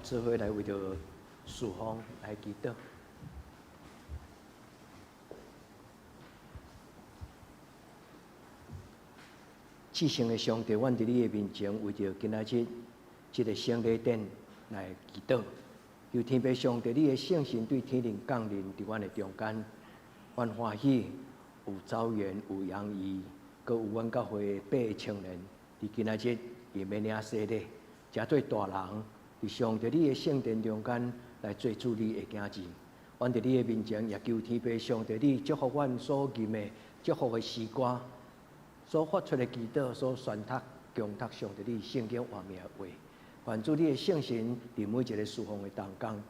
做伙来为着侍奉来祈祷。至圣的上帝，阮伫你的面前，为着今仔日这个圣礼典来祈祷。求天父上帝，你的圣神对天灵降临伫阮的中间，阮欢喜有走园，有洋溢，阁有阮教会的8个青年，伫今仔日也免领洗礼，诚做大人，伫上帝你的圣殿中间来做主你的囝子。阮伫你的面前，也求天父上帝，你祝福阮所吟的祝福的诗歌，所发出的祈祷，所宣读、供读上帝你圣经话命的话。愿主你的圣神伫每一个侍奉的当中，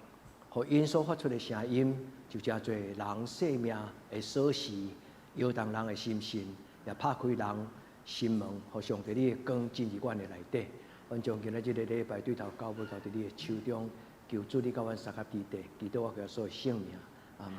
互因所发出的声音，就诚做人生命的锁匙，摇动人的心神，也拍开人心门，互上帝你的光进入阮的内底。阮将今仔日个礼拜对头交付到伫你的手中，求主你甲阮三合之地，祈祷我个所有性命，阿门。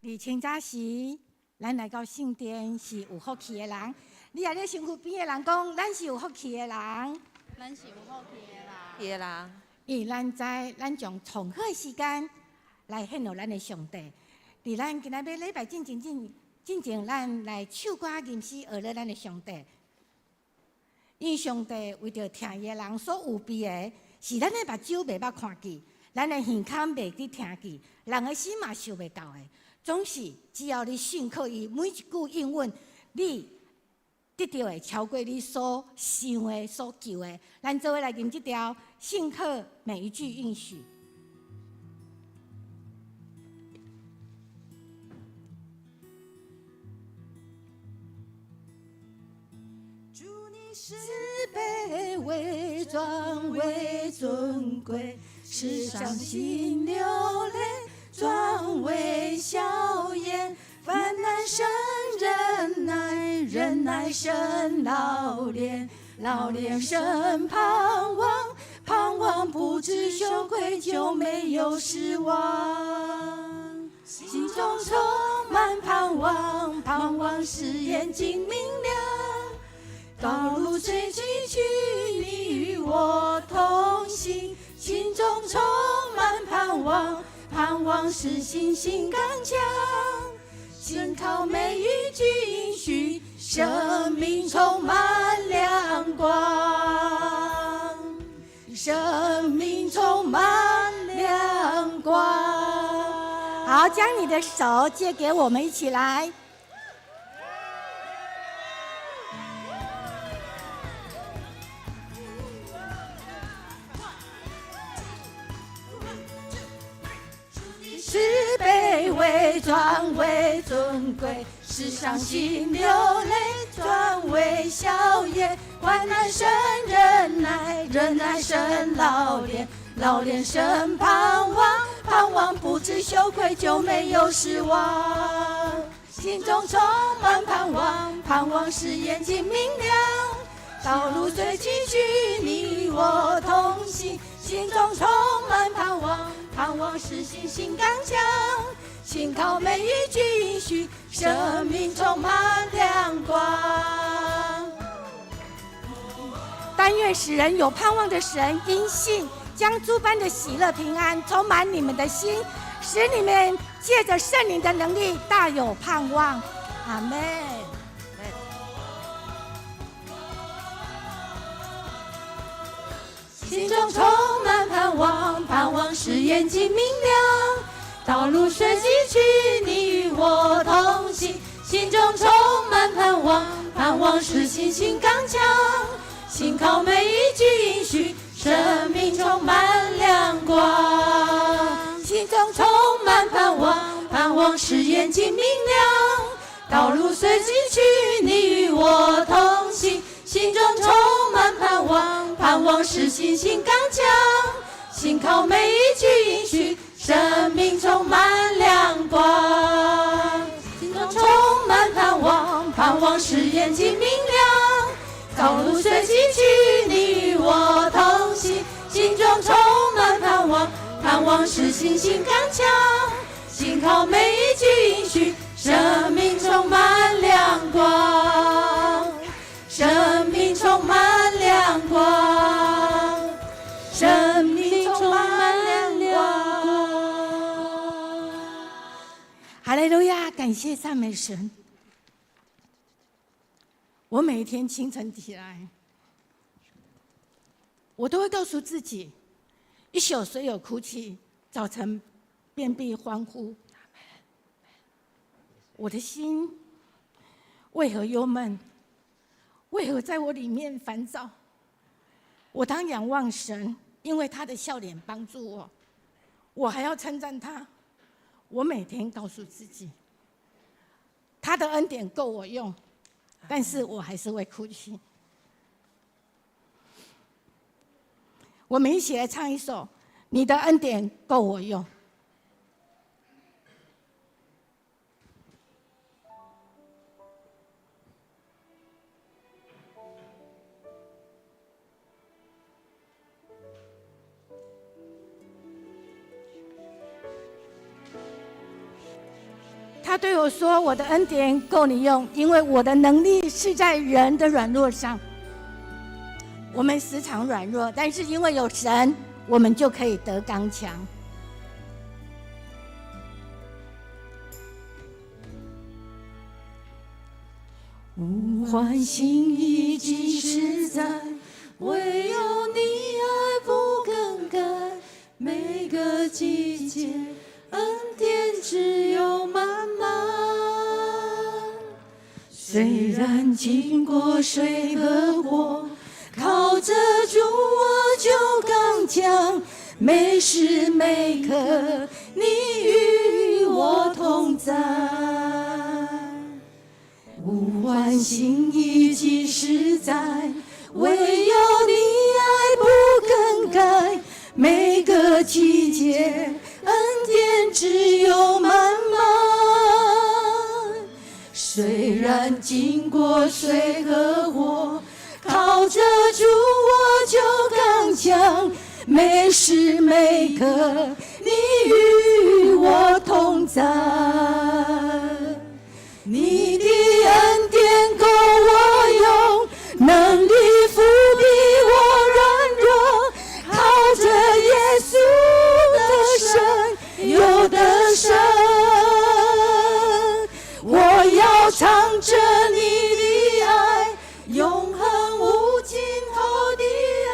而清早时，咱来到圣殿是有福气的人。你也咧身躯边的人讲，咱是有福气的人。咱是有福气的人。因为咱知，咱将从好的时间来献予咱的上帝。伫咱今仔日礼拜进前，咱来唱歌吟诗，学了咱的上帝。因为上帝为着听伊的人所有备的，是咱的目睭袂捌看见，咱的耳孔袂去听见，人的心嘛受袂到的。总是只要你信靠伊每一句应允，你得到的超过你所想的、所求的。咱做伙来吟这条，信靠每一句应许。祝你是卑微转为尊贵，世上心流泪。转为笑颜，烦难生忍耐，忍耐生老练，老练生盼望，盼望不知羞愧就没有失望。心中充满盼望，盼望使眼睛明亮。道路最崎岖，你与我同行，心中充满盼望。盼望使信心刚强，信靠每一句应许，生命充满亮光，生命充满亮光。好，将你的手借给我们，一起来。是卑微转为尊贵，世使伤心流泪转为笑颜。患难生忍耐，忍耐生老练，老练生盼望，盼望不知羞愧，就没有失望。心中充满盼望，盼望使眼睛明亮。道路虽崎岖，你我同行。心中充满盼望，盼望使信心刚强。信靠每一句应许，生命充满亮光。但愿使人有盼望的神，因信将诸般的喜乐平安充满你们的心，使你们借着圣灵的能力大有盼望。阿们。心中充满盼望，盼望使眼睛明亮。道路虽崎岖，你与我同行。心中充满盼望，盼望使信心刚强。信靠每一句应许，生命充满亮光。心中充满盼望，盼望使眼睛明亮。道路虽崎岖，你与我同行。心中充满盼望，盼望使信心刚强。信靠每一句应许，生命充满亮光。心中充满盼望，盼望使眼睛明亮。道路虽崎岖，你与我同行。心中充满盼望，盼望使信心刚强。信靠每一句应许，生命充满亮光。生命充满亮光，生命充满亮光。哈利路亚，感谢赞美神。我每一天清晨起来，我都会告诉自己：一宿虽有哭泣，早晨便必欢呼。我的心为何忧闷？为何在我里面烦躁？我当仰望神，因为他的笑脸帮助我。我还要称赞他。我每天告诉自己，他的恩典够我用，但是我还是会哭泣。我们一起来唱一首《你的恩典够我用》。他对我说：“我的恩典够你用，因为我的能力是在人的软弱上。我们时常软弱，但是因为有神，我们就可以得刚强。”无欢心意即实在，唯有你爱不更改。每个季节恩典只有满满。虽然经过水和火，靠着主我就刚强。每时每刻你与我同在。无欢心意即实在，唯有你爱不更改。每个季节恩典只有满满。虽然经过水和火，靠着主我就刚强。每时每刻你与我同在。你的恩典够我用，能力覆庇我软弱。靠着耶稣的生，有的生。我要唱着你的爱，永恒无尽头的爱，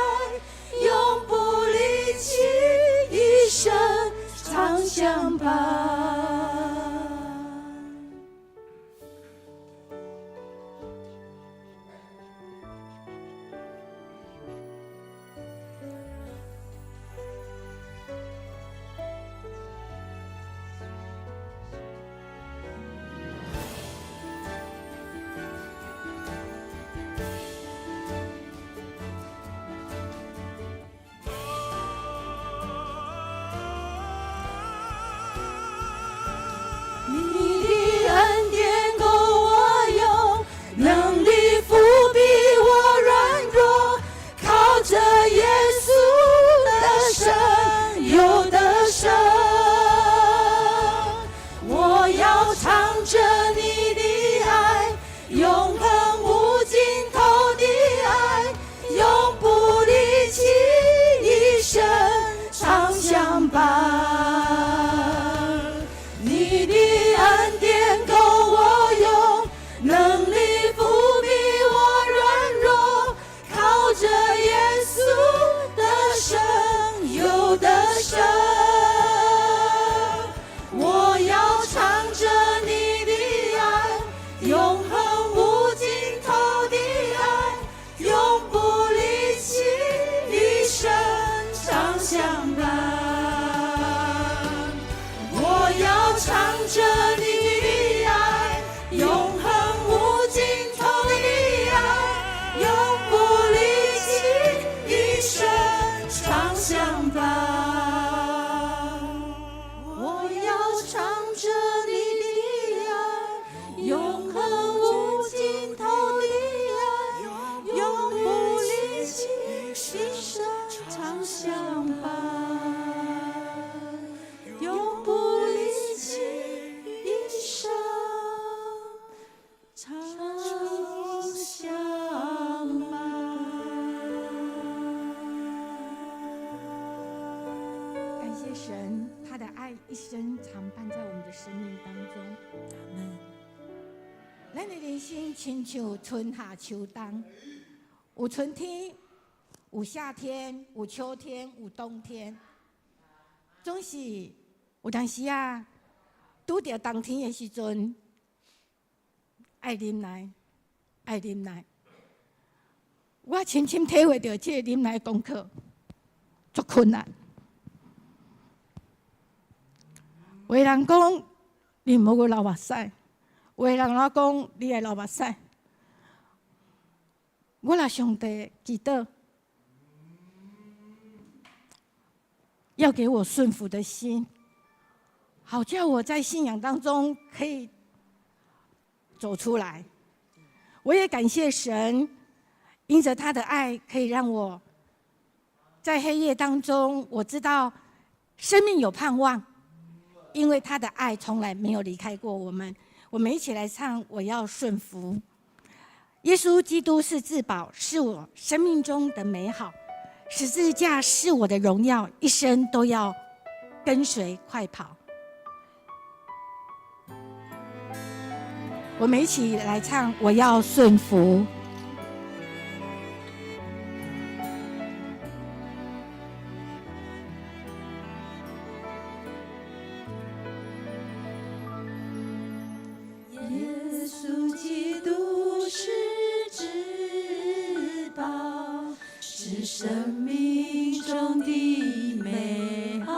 永不离弃，一生常相伴。唱着你的爱，永恒无尽头的爱，永不离弃，一生常相伴。我要唱着你的爱，永恒无尽头的爱，永不离弃，一生常相伴。永不离弃，一生常相伴。感谢神，他的爱一生常伴在我们的生命当中。阿门。咱的人生亲像春夏秋冬，有春天，有夏天，有秋天，有冬天，总是有当时啊，拄着冬天的时阵，爱忍耐，爱忍耐。我深深体会到这个忍耐功课足困难。有的人讲你无去流目屎，有的人讲你会流目屎。我若上帝祈祷，要给我顺服的心，好叫我在信仰当中可以走出来。我也感谢神，因着他的爱，可以让我在黑夜当中，我知道生命有盼望，因为他的爱从来没有离开过我们。我们一起来唱《我要顺服》。耶稣基督是至宝，是我生命中的美好。十字架是我的荣耀，一生都要跟随快跑。我们一起来唱《我要顺服》。耶稣基督是至宝，是生命中的美好。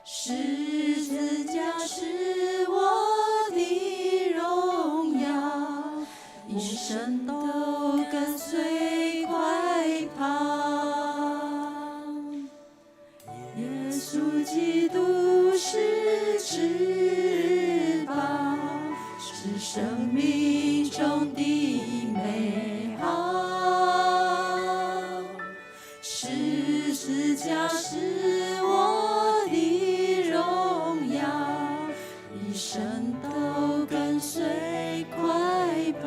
十字架是我的荣耀，一生都跟随快跑。耶稣基督是至宝，是生命中的美好。十字架是我的荣耀，一生都跟随快跑。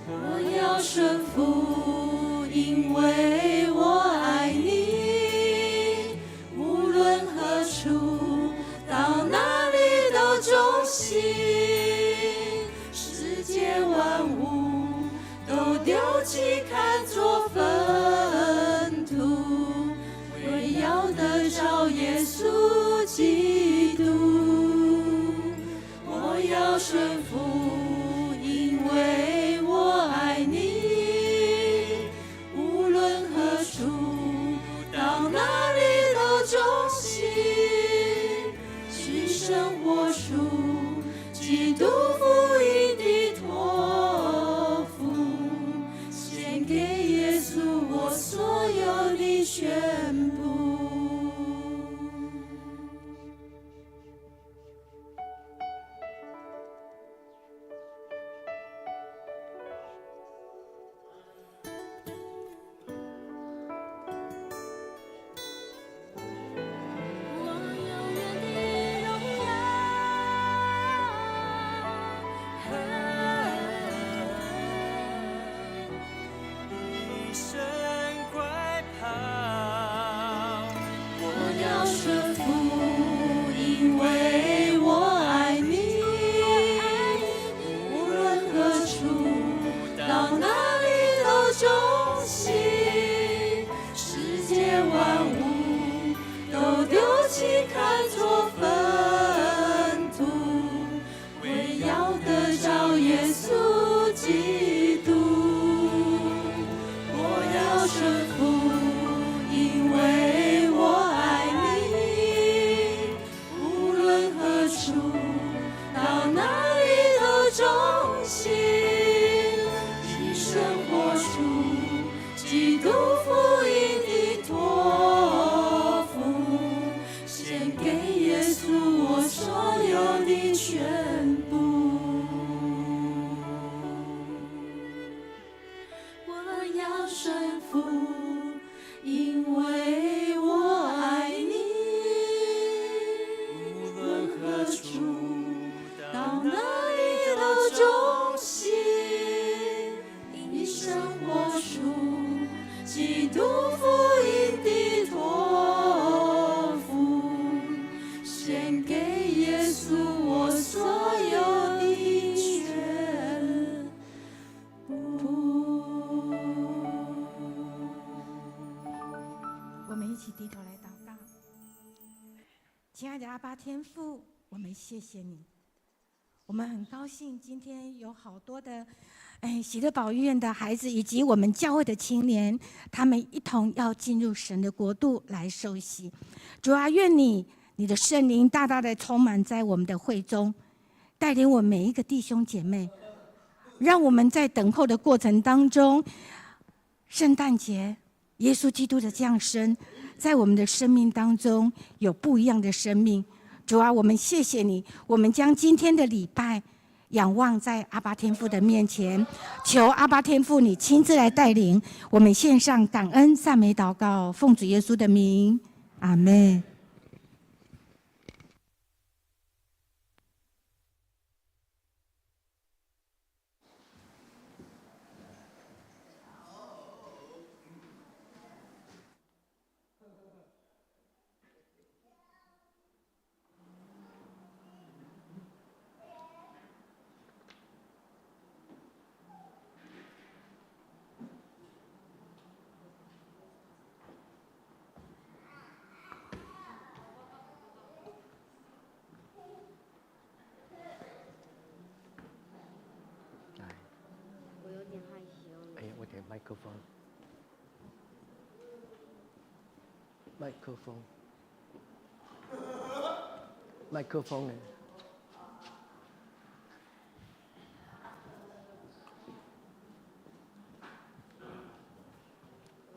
我要顺服，因为我爱你，无论何处，到哪里都忠心。世界万物都丢弃，看作粪土，为要得着耶稣基督。我要顺服，因为我爱你，无论何处，到哪里都忠心。牺牲活出基督福音的托付，献给耶稣我所有的全部。亲爱的阿爸天父，我们谢谢你。我们很高兴今天有好多的喜乐宝医院的孩子，以及我们教会的青年，他们一同要进入神的国度来受洗。主啊，愿你的圣灵大大的充满在我们的会中，带领我们每一个弟兄姐妹，让我们在等候的过程当中，圣诞节耶稣基督的降生在我们的生命当中有不一样的生命。主啊，我们谢谢你，我们将今天的礼拜仰望在阿爸天父的面前，求阿爸天父你亲自来带领我们，献上感恩赞美祷告，奉主耶稣的名，阿们。麦克风，麦克风，麦克风呢？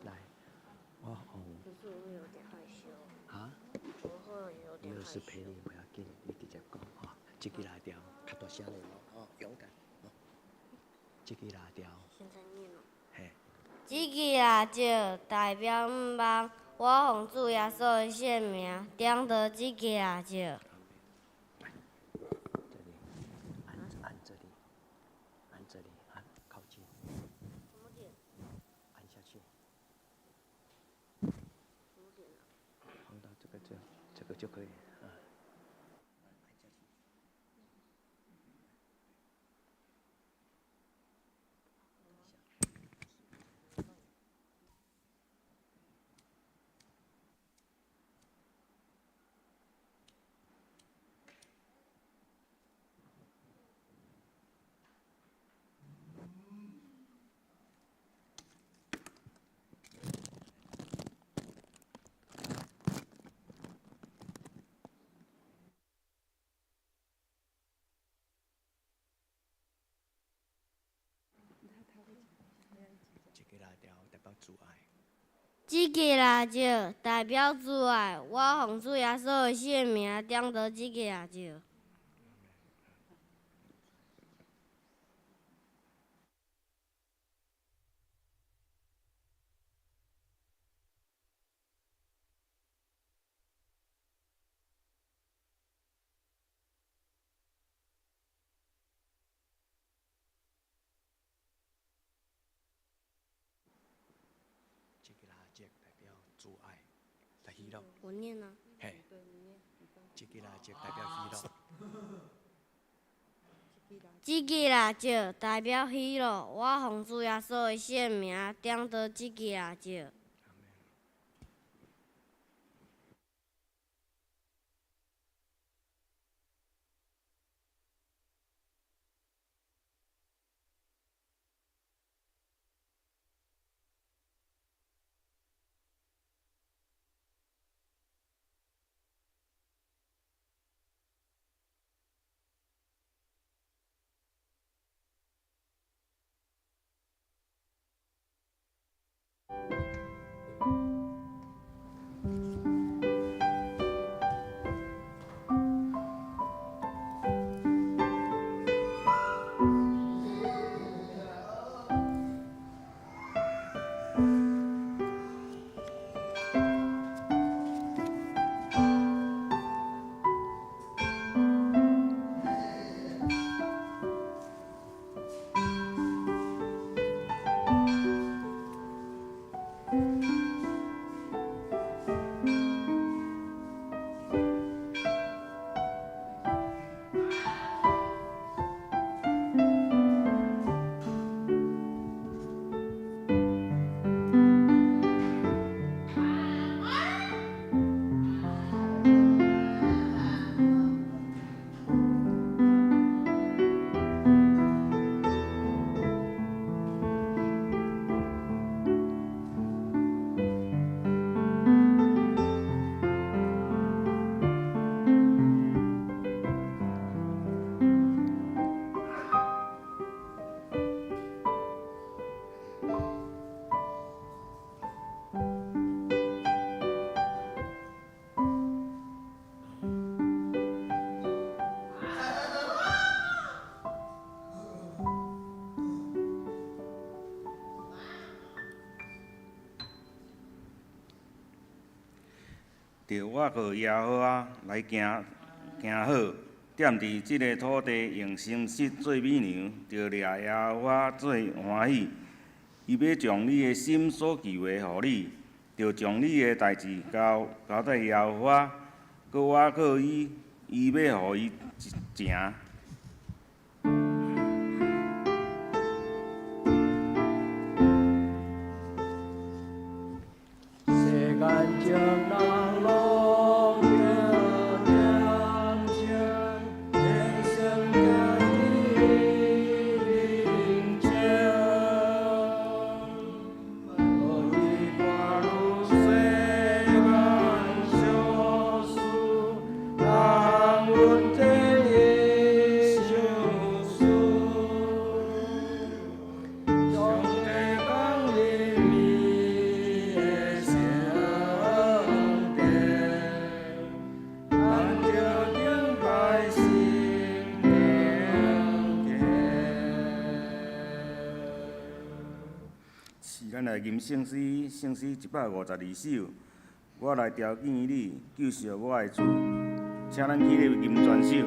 来，我可是我会有点害羞。啊？我会有点害羞。没有事陪你，不要紧，你直接讲哈。这个拉掉，较大声点哦，勇敢哦。这个拉掉。现在念了。嘿。这支蜡烛代表毋望，我奉主耶稣的圣名，点着这支蜡烛。这里，按这里，按这里，按靠近。什么点？按下去。什么点啊？放到这个就可以啊。这个蜡条代表主爱。这支蜡烛代表主爱，我奉主耶稣的圣名，点着这支蜡烛。这个蜡烛代表主爱，来喜乐。我念啊。嘿。这个蜡烛代表喜乐。这支蜡烛代表喜乐，我奉主耶稣的圣名，点着这支蜡烛。着我靠耶和华来行好，踮伫即个土地用心实做美娘，着掠耶和华做欢喜。伊要将你的心所求的互你，着将你的代志交在耶和华，搁我靠伊，伊要互伊成。世间情人拢着念情，天生家己认情。何以看入世间小事，人阮这一相思。上帝讲你你的圣殿，咱着敬拜心灵家。是咱来吟圣诗，圣诗152首，我来调见你，救赎我的主，请咱起立吟全首。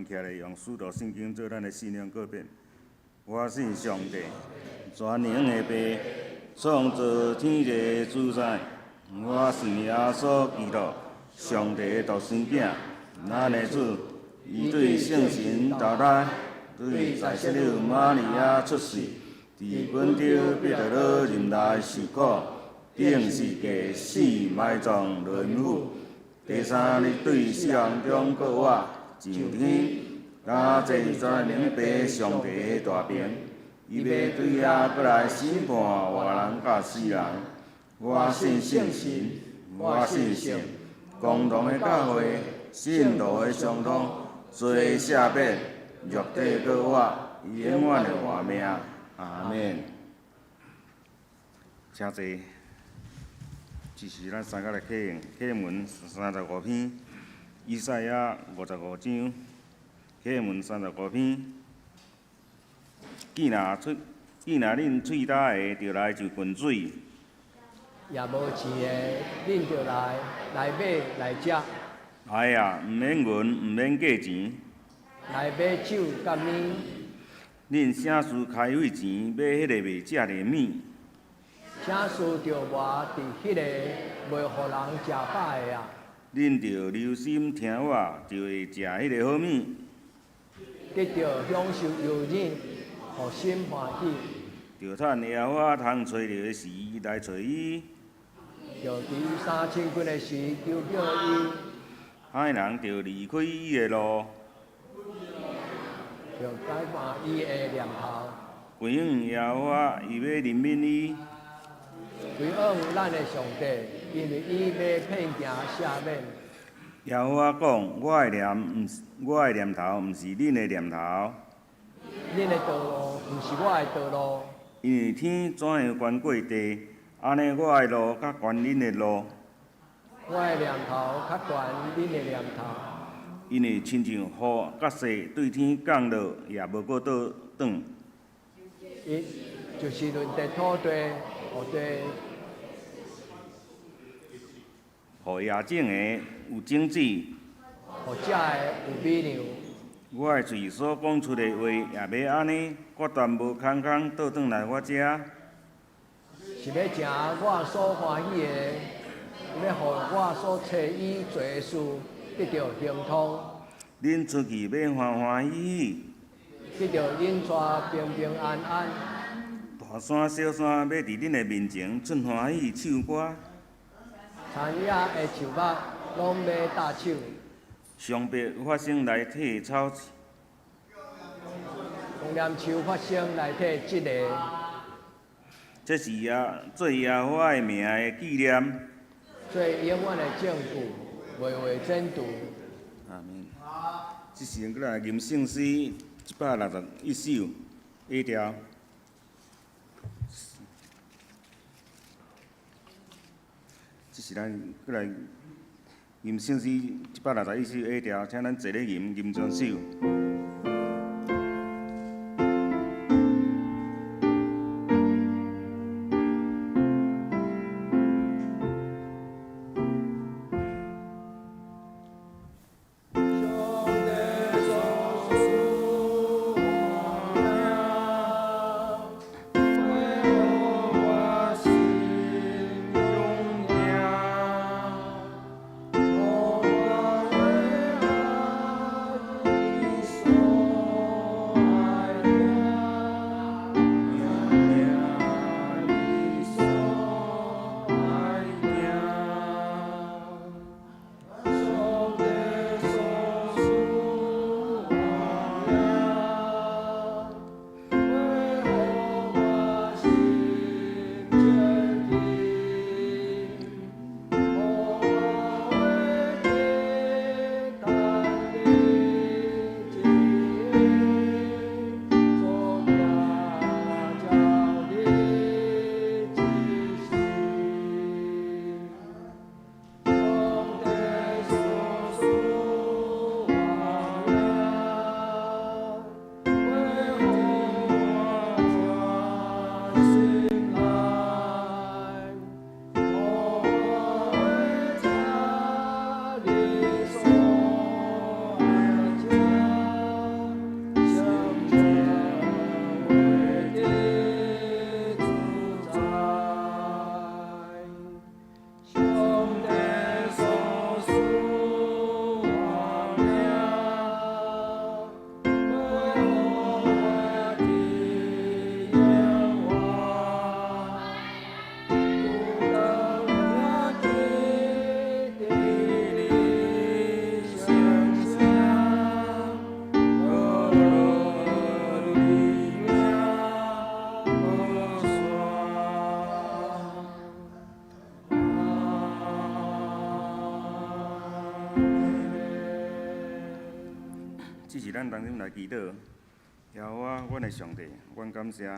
起来用使徒圣经做咱的信仰告别。我信上帝，全能的爸，创造天地的主宰，我是耶稣基督，上帝的独生子，咱的主，伊对圣神投胎，对在色女玛利亚出世，伫本着彼得罗任内受苦，顶世界死埋葬轮舞，第三日对死人中复活，上天，加坐全能爸上帝的大屏，伊要对遐过来审判活人甲死人。我信圣神，我信圣，共同的教会，信徒的相通，罪赦免，肉体复活，永远的活命。阿免。请坐。这是咱三甲的启文35篇，以赛亚55章，启文35篇。既若恁喙焦的，就来就滚水。也无钱的，恁就来买来食，来啊，毋免银，毋免价钱。来买酒甲面，恁啥事开费钱买迄个袂食的面？啥事着活伫迄个袂互人食饱的啊！恁着留心听我，就会食迄个好面。得着享受柔软，互心欢喜。着趁耶和华通找着的时来找伊。着伫三千几的时求叫伊，歹人着离开伊的路，着改换伊的念头，归向耶和华，伊要怜悯伊。归向咱的上帝，因为伊要骗行赦免。耶和华讲：我的念头，毋是恁的念头。恁的道路，毋是我的道路。因为天怎样悬过地，安尼我的路较悬恁的路。我的念头较悬恁的念头。因为亲像雨甲雪对天降落，也无过倒转。伊就是论地土地，互地，互野种的有种子，互食的有美粮。我的嘴所讲出的话，也要安尼，决断无空空倒转来我遮。是要食我所欢喜的，要互我所找伊做的事得到亨通。恁出去要欢欢喜喜，得到因带平平安安。大山小山要伫恁的面前出欢喜唱歌。田野的树木拢要搭手，上白发生来替草，红念树发生来替即个，这是做耶和华的名的纪念。做永远的证据，袂为真途。阿免。即时过来吟圣诗161首 A 调。即是咱过来吟圣诗161首 A 调，请咱坐咧吟全首。这是咱当中来祈祷。耶和华，阮的上帝，阮感谢，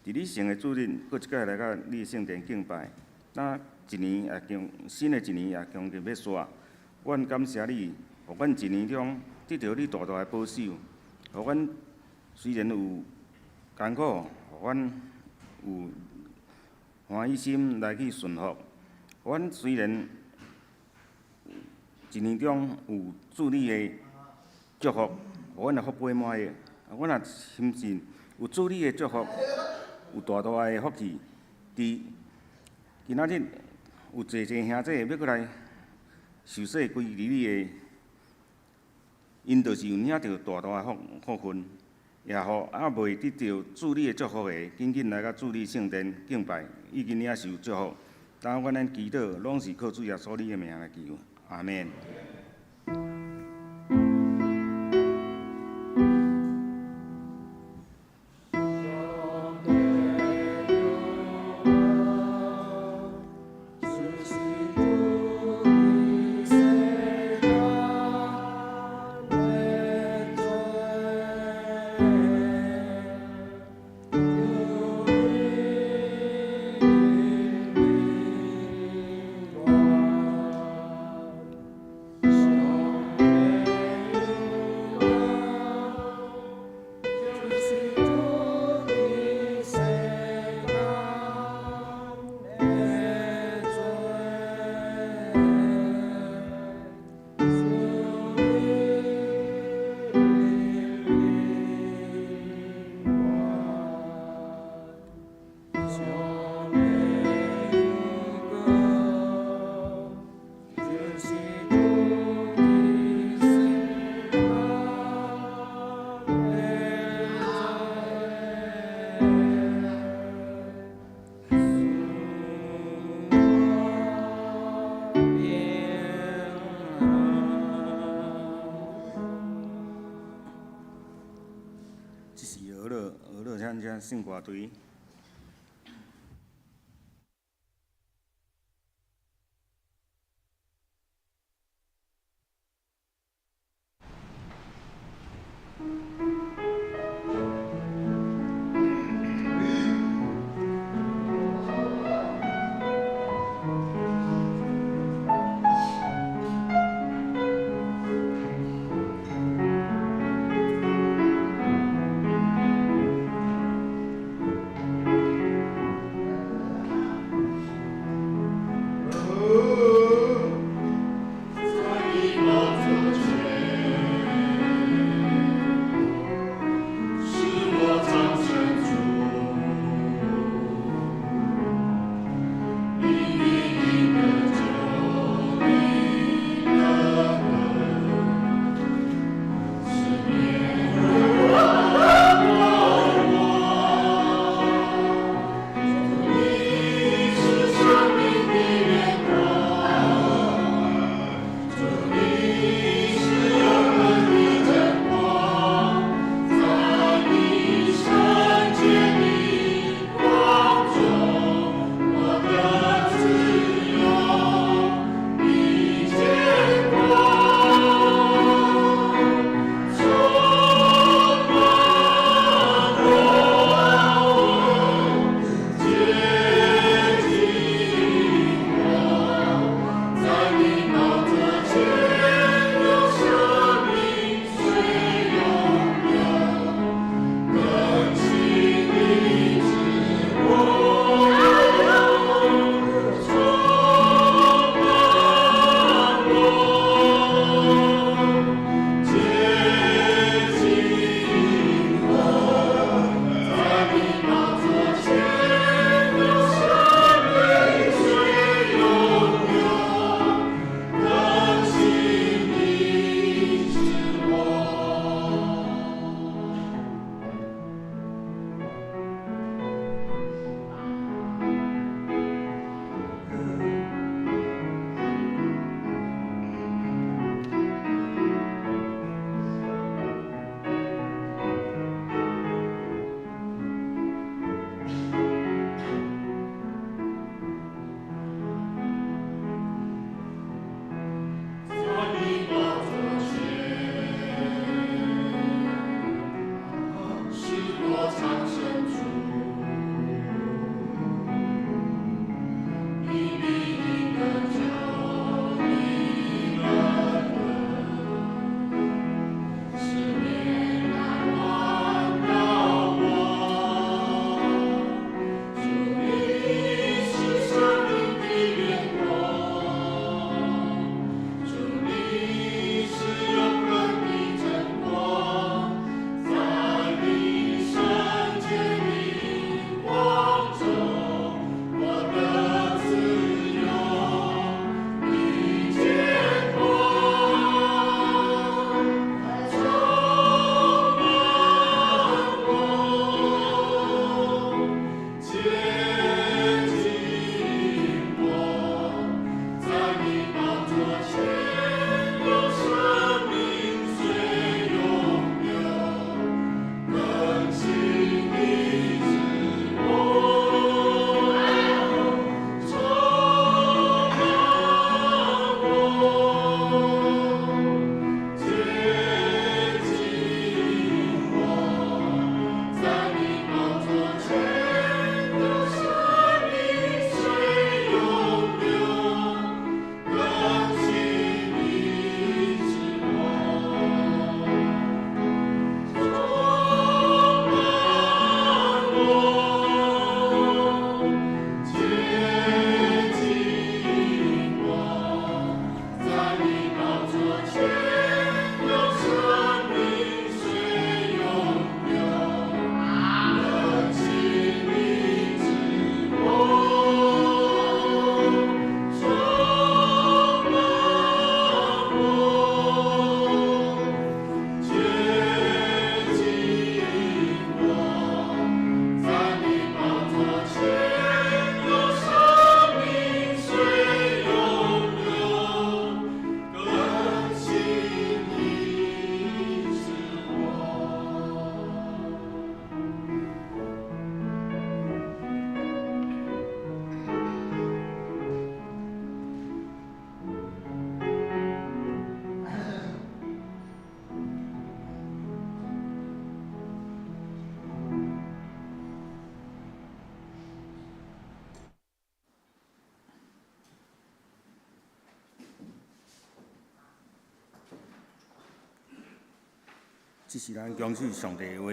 伫你圣的主日，搁一届来到你的圣殿敬拜。那一年也将新的一年也将近要煞，阮感谢你，互阮一年中得到你大大的保守，互阮虽然有艰苦，互阮有欢喜心来去顺服。阮虽然一年中有主你的祝福，互阮也福杯满溢。阮也深信有主你的祝福，有大大的福气。伫今仔日有济兄弟要过来受洗归入你的，因就是有领到大大的福分，也互还未得到主你的祝福的，紧紧来到主你圣殿敬拜，已经领受祝福。当阮咱祈祷，拢是靠主耶稣你的名来祈，阿免。圣歌队。这是咱恭喜上帝的话，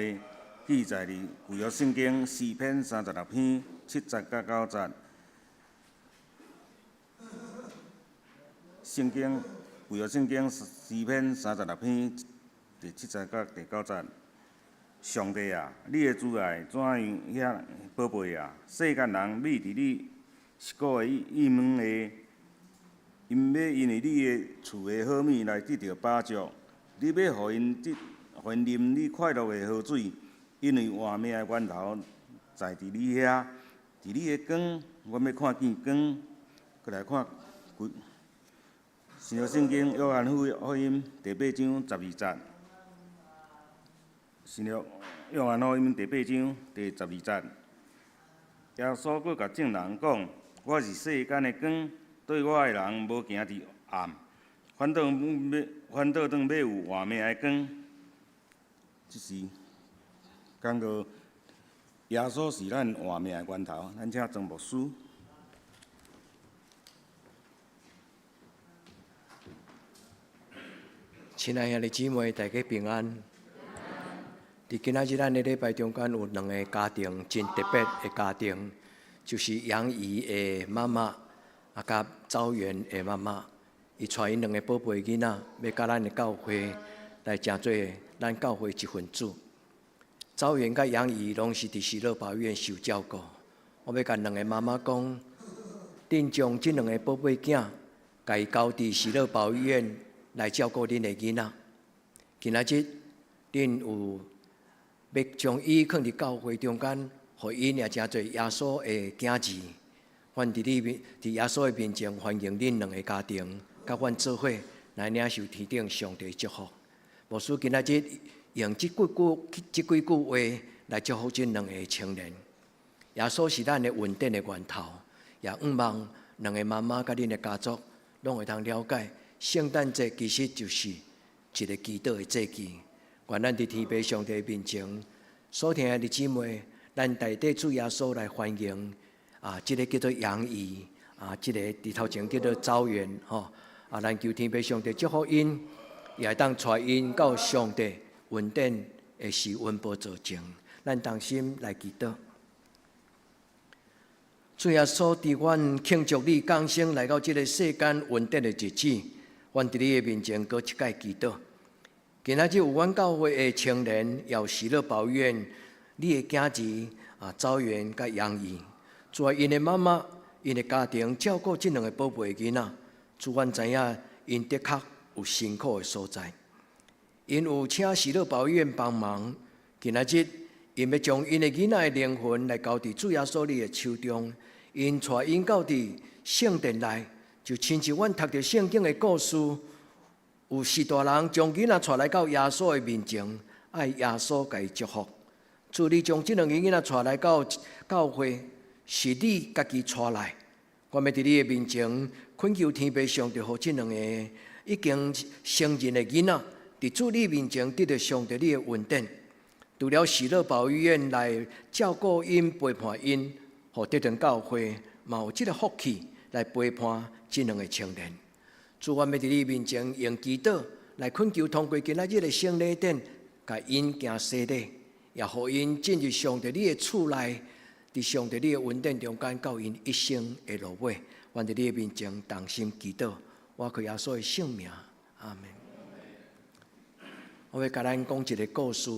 记载伫旧约圣经诗篇36篇7节到9节。旧约圣经诗篇36篇第7节到第9节。上帝啊，你的慈爱怎样遐宝贝啊？世间人秘伫你是个的意门的，因要因为你的厝的好物来得到饱足。你要互因啉你快乐的河水，因为活命的源头在伫你遐。伫你的光，我要看见光。过来看新约圣经约翰福音第8章12节。新约翰福音第8章第12节。耶稣阁甲众人讲：我是世间的光，对我的人无行伫暗，反倒当要有活命的光。即是讲到耶稣是咱活命的源头，咱请庄牧师。亲爱的姊妹，大家平安。伫今仔日咱的礼拜中间有2个家庭真特别的家庭，就是杨怡的妈妈甲赵元的妈妈，伊带因2个宝贝囡仔要甲咱的教会来成做咱教会一份子。赵元甲杨怡拢是伫喜乐保院受照顾。我要甲2个妈妈讲，恁将这2个宝贝囝，甲伊交伫喜乐保院来照顾恁的囡仔。今仔日恁有要将伊放伫教会中间，互因也诚侪耶稣的囝儿，愿伫耶稣的面前欢迎恁2个家庭，甲阮做伙来领受天顶上帝的祝福。牧师今仔日用这几句话来祝福这2个青年。耶稣是咱的稳定的源头，也盼望2个妈妈甲恁的家族拢会通了解，圣诞节其实就是一个祈祷的节期。愿咱伫天父上帝面前，所听的姊妹，咱代替主耶稣来欢迎这个叫做杨怡这个伫头前叫做赵元咱求天父上帝祝福因，也会当带因到上帝稳定的施恩宝座前。咱同心来祈祷。主耶稣，伫阮庆祝你降生来到这个世间稳定的日子，阮伫你的面前搁一届祈祷。今仔日有阮教会的青年，也有喜乐保院你的囝儿赵元甲杨怡，主啊，因的妈妈、因的家庭照顾这2个宝贝囡仔，主阮知影因的确有辛苦的所在，因有请喜乐保院帮忙。今仔日因要将因的囡仔的灵魂来交伫主耶稣你的手中，因带因到伫圣殿内，就亲像阮读着圣经的故事。有许大人将囡仔带来到耶稣的面前，爱耶稣甲伊祝福。主，你将这2个囡仔带来到教会，是你家己带来。我要伫你的面前恳求天父上帝，互这2个已经成人的囡仔，伫主你面前得到上帝你的稳定。除了喜乐保育院来照顾因、陪伴因，互得到教会嘛有这个福气来陪伴这2个青年。主，我要伫你面前用祈祷来恳求，通过今仔日的圣礼典，甲因行洗礼，也互因进入上帝你的厝内，伫上帝你的稳定中间，到因一生的路尾。我伫你的面前同心祈祷，我靠耶稣的圣名，阿门。我要甲咱讲一个故事，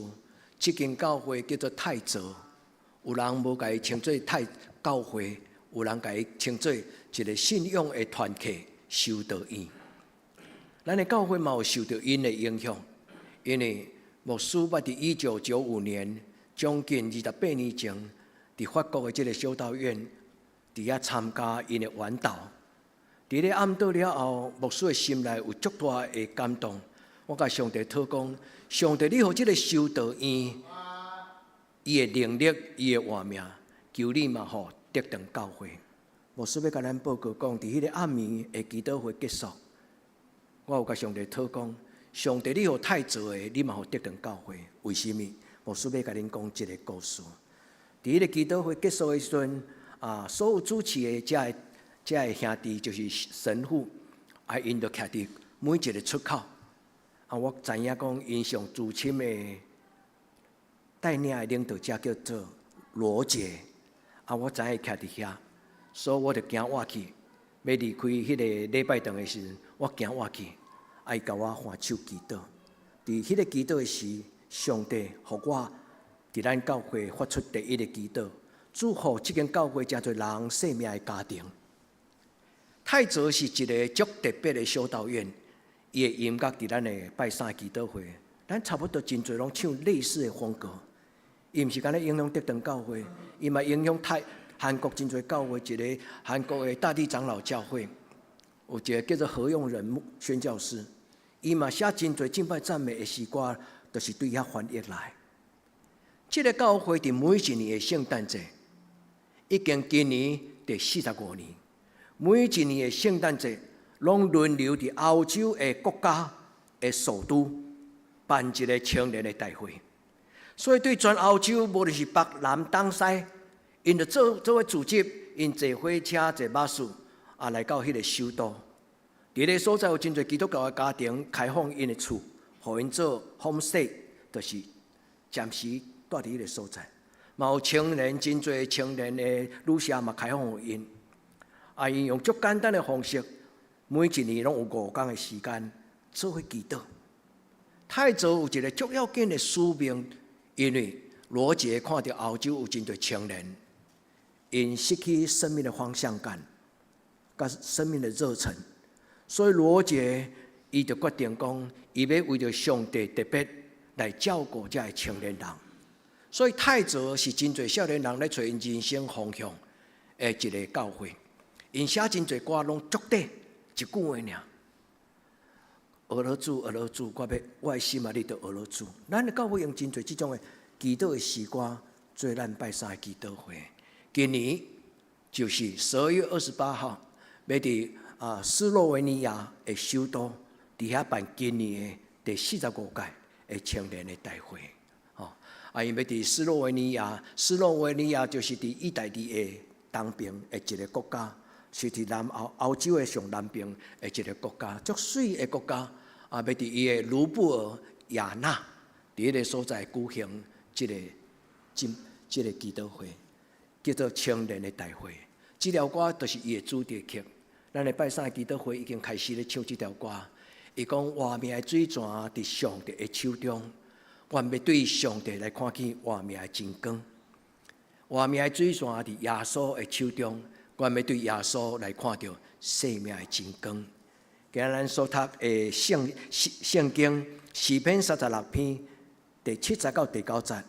这间教会叫做太泽，有人无甲伊称作太教会，有人甲伊称作一个信仰的团体。修道院，咱的教会嘛有受到因的影响，因为牧师捌伫1995年，将近28年前，伫法国的这个修道院，伫遐参加因的晚祷。伫咧暗祷了后，牧师的心内有足大的感动。我甲上帝祷告，上帝，你互这个修道院，伊的能力，伊的活命，求你嘛互得到教会。牧师要甲咱报告讲，伫迄个暗暝的祈祷会结束，我有甲上帝祷告，上帝你互太做的，你嘛互得到教会。为什么？牧师要甲恁讲一个故事。伫迄个祈祷会结束的时阵，所有主持的这兄弟就是神父，因就徛伫每一个出口，我知影讲因上资深的带领的领导者叫做罗杰，我知影伊徛伫遐，所以我就行我去，要离开迄个礼拜堂的时阵，我行我去，伊甲我换手祈祷。伫迄个祈祷的时，上帝互我伫咱教会发出第一个祈祷，祝福即间教会真侪人生命的家庭。泰泽是一个足特别的修道院，伊的音乐伫咱的拜三祈祷会，咱差不多真侪拢唱类似的风格。伊毋是干咧影响德登教会，伊嘛影响韩国真侪教会，一个韩国的大地长老教会，有一个叫做何用仁宣教师，伊嘛写真侪敬拜赞美的诗歌，就是对遐翻译来。这个教会伫每一年的圣诞节，已经今年第45年，每一年的圣诞节拢轮流伫欧洲的国家的首都办一个青年的大会。所以对全欧洲，无论是北南东西，因就做组织，因坐火车、坐巴士，来到迄个首都。伫迄个所在有真侪基督教的家庭开放因的厝，互因做 homestay， 就是暂时住伫迄个所在。嘛有青年真侪青年的旅社嘛开放互因，因用足简单的方式，每一年拢有5天的时间做伙祈祷。泰州有一个足要紧的使命。因为罗杰看到欧洲有真侪青年，因失去生命的方向感，甲生命的热忱，所以罗杰伊就决定讲，伊要为着上帝特别来照顾这些青年人。所以泰泽是真侪少年人咧找因人生方向的一个教会。因写真侪歌拢足短，一句话尔。俄罗斯，俄罗斯，我的心啊，你着俄罗斯。咱的教会用真侪即种的祈祷的诗歌，做咱拜三的祈祷会。今年就是12月28号，要伫斯洛维尼亚的首都，伫遐办今年的第45届的青年的大会。因要伫斯洛维尼亚，斯洛维尼亚就是伫意大利的东边的一个国家。是伫欧洲的上南边的一个国家，足水的国家，要伫伊的卢布尔雅纳，伫迄个所在举行即个祈祷会，叫做青年的大会。这条歌就是伊的主题曲。咱的拜三祈祷会已经开始咧唱这条歌。伊讲活命的水泉伫上帝的手中，愿要对上帝来看见活命的真光。活命的水泉伫耶稣的手中。我要对耶稣来看到生命的真光。今日咱所读的圣经诗篇36篇第7节到第9节，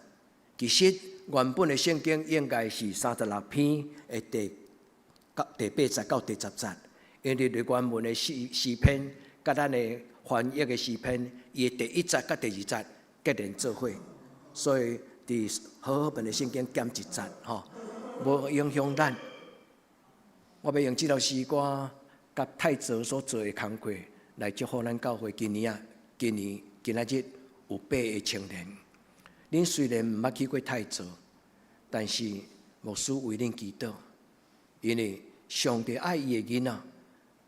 其实原本的圣经应该是36篇的第8节到第10节，因为原文的诗篇甲咱的翻译的诗篇，伊的第1节甲第2节结连做伙，所以伫好本的圣经减1节，无影响咱。我要用这条诗歌，甲泰泽所做的工作来祝福咱教会今仔日有8个青年。恁虽然毋捌去过泰泽，但是牧师为恁祈祷，因为上帝爱伊的囡仔，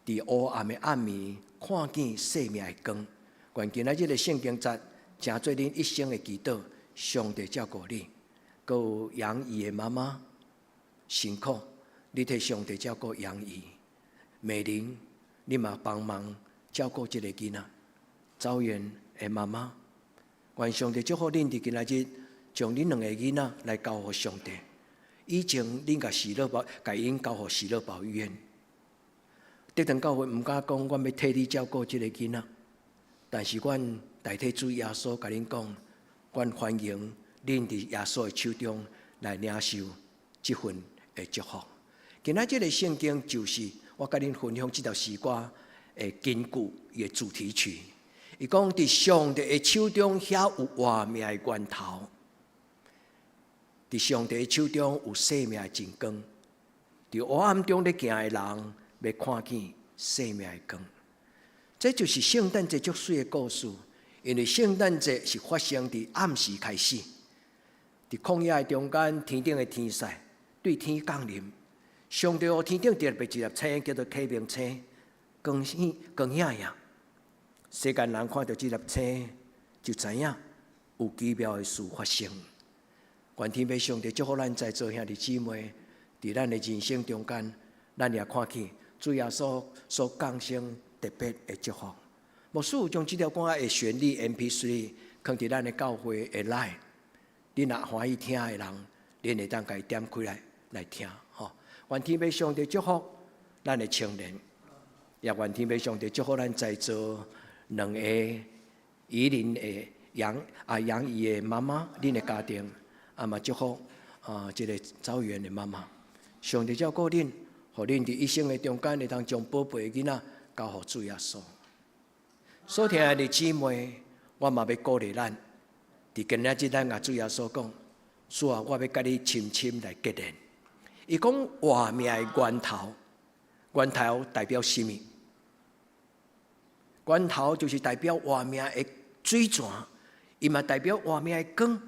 伫黑暗的暗暝看见生命的光。愿今仔日的圣经节，成做恁一生的祈祷。上帝照顾你，阁有养伊的妈妈辛苦。你替上帝照顾养伊，美玲，你嘛帮忙照顾这个囡仔。赵元的妈妈，愿上帝祝福恁伫今仔日，将恁2个囡仔来交予上帝。以前恁甲因交予喜乐堡医院。德登教会毋敢讲，阮要替你照顾这个囡仔，但是阮代替主耶稣甲恁讲，阮欢迎恁伫耶稣的手中来领受这份的祝福。今仔这个圣经就是我甲恁分享这条诗歌的根据，伊的主题曲。伊讲伫上帝的手中，遐有活命的源头；伫上帝的手中有生命的真光。伫黑暗中咧行的人，要看见生命的光。这就是圣诞节足水的故事，因为圣诞节是发生伫暗时开始，伫旷野的中间，天顶的天使对天降临。上帝天顶特别一粒星，叫做启明星，光显呀。世间人看到这粒星，就知影有奇妙的事发生。愿天父上帝祝福咱在座兄弟姊妹，伫咱的人生中间，咱也看见主耶稣所降生特别的祝福。牧师有将这条歌的旋律 MP3 放伫咱的教会的内，你若欢喜听的人，恁会当家点开来听。吼，愿天父上帝祝福咱的青年，也愿天父上帝祝福咱在座两个宜林的杨姨的妈妈，恁的家庭。嘛祝福这个赵元的妈妈，上帝照顾恁，互恁伫一生的中间会当将宝贝的囡仔交互主耶稣。所听的姊妹，我嘛要鼓励咱，伫今仔日咱甲主耶稣讲，主啊，我要甲你深深来结连。伊讲活命的源头，源头代表什么？源头就是代表活命的水泉，伊嘛代表活命的光。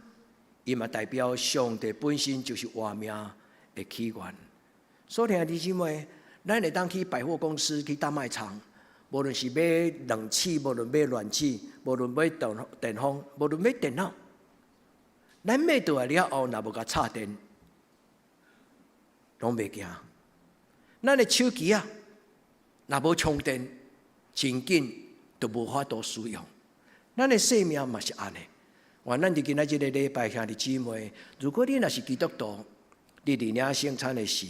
伊嘛代表上帝本身就是活命的起源。所以，弟兄姊妹，咱会当去百货公司、去大卖场，无论是买冷气，无论买暖气，无论买电风，无论买电脑，咱买倒来了后，若无甲插电，拢袂行。咱的手机啊，若无充电，真紧就无法度使用。咱的生命嘛是安尼。愿咱伫今仔日个礼拜，兄弟姊妹，如果你若是基督徒，你伫领圣餐的时，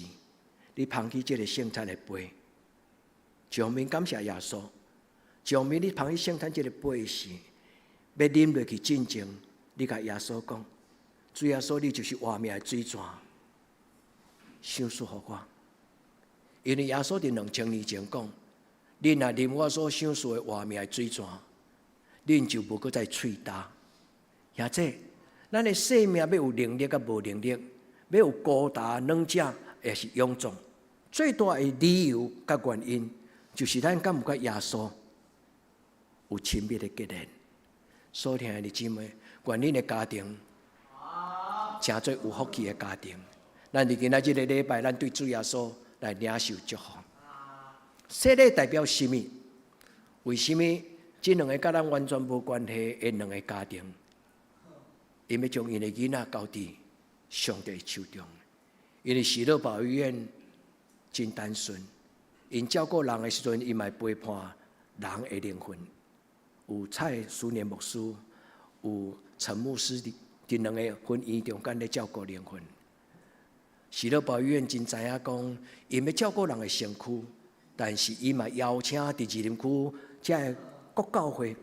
你捧起这个圣餐的杯，上面感谢耶稣。上面你捧起圣餐这个杯的时，要啉落去进前，你甲耶稣讲：主耶稣，你就是活命的水泉，赏赐互我。因为耶稣伫2000年前讲：恁若啉我所赏赐的活命的水泉，恁就无搁再喙焦。也这，咱的生命要有能力甲无能力，要有高大软者，也是臃肿。最大的理由甲原因，就是咱敢毋甲耶稣有亲密的结连。所听的姊妹，愿恁的家庭，诚做有福气的家庭。咱伫今仔日个礼拜，咱对主耶稣来领受祝福。洗礼代表什么？为什么这两个甲咱完全无关系的两个家庭？因要将因的囡仔交伫上帝手中，因为喜乐保育院真单纯，因照顾人的时阵，因嘛陪伴人的灵魂。有蔡思年牧师，有陈牧师伫两个婚姻中间咧照顾灵魂。喜乐保育院真知影讲，因要照顾人的身躯，但是伊嘛邀请伫二林区这国教会，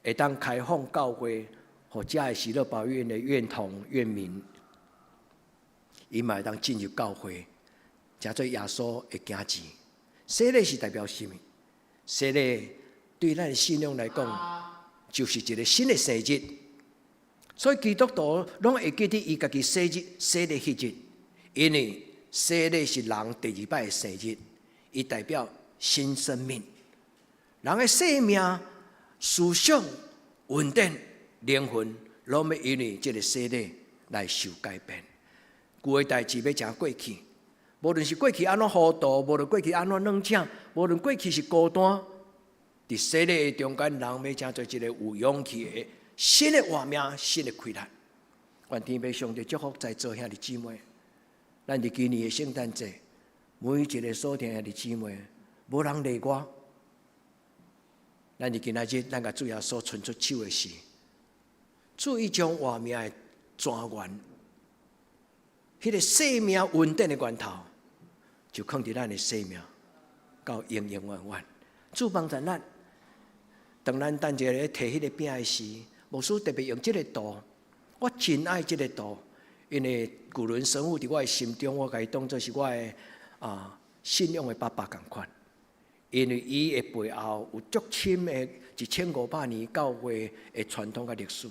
会当开放教会。或者的喜乐保育院的院童、院民，伊嘛会当进入教会，诚做耶稣的行子。洗礼是代表什么？洗礼对咱的信仰来讲，就是一个新的生日。所以基督徒拢会记得伊家己洗礼迄日，因为洗礼是人第2摆的生日，伊代表新生命。人的生命、思想、稳定。灵魂拢要因为这个洗礼来受改变，旧的代志要诚过去。无论是过去安怎糊涂，无论过去安怎软弱，无论过去是孤单，伫洗礼的中间，人要诚做一个有勇气的新的活命、新的开展。愿天父上帝祝福在座兄弟姊妹，咱伫今年的圣诞节，每一个所听兄弟姊妹，无人例外。咱伫今仔日，咱甲主耶稣伸出手的时。注意将活命的泉源，迄个生命稳定的源头，就放伫咱的生命，到永永远远。主帮助咱，当咱等一个摕迄个饼的时，牧师特别用这个图，我真爱这个图，因为古伦神父伫我的心中，我甲伊当作是我的信仰的爸爸同款。因为伊的背后有足深的1500年教会的传统甲历史。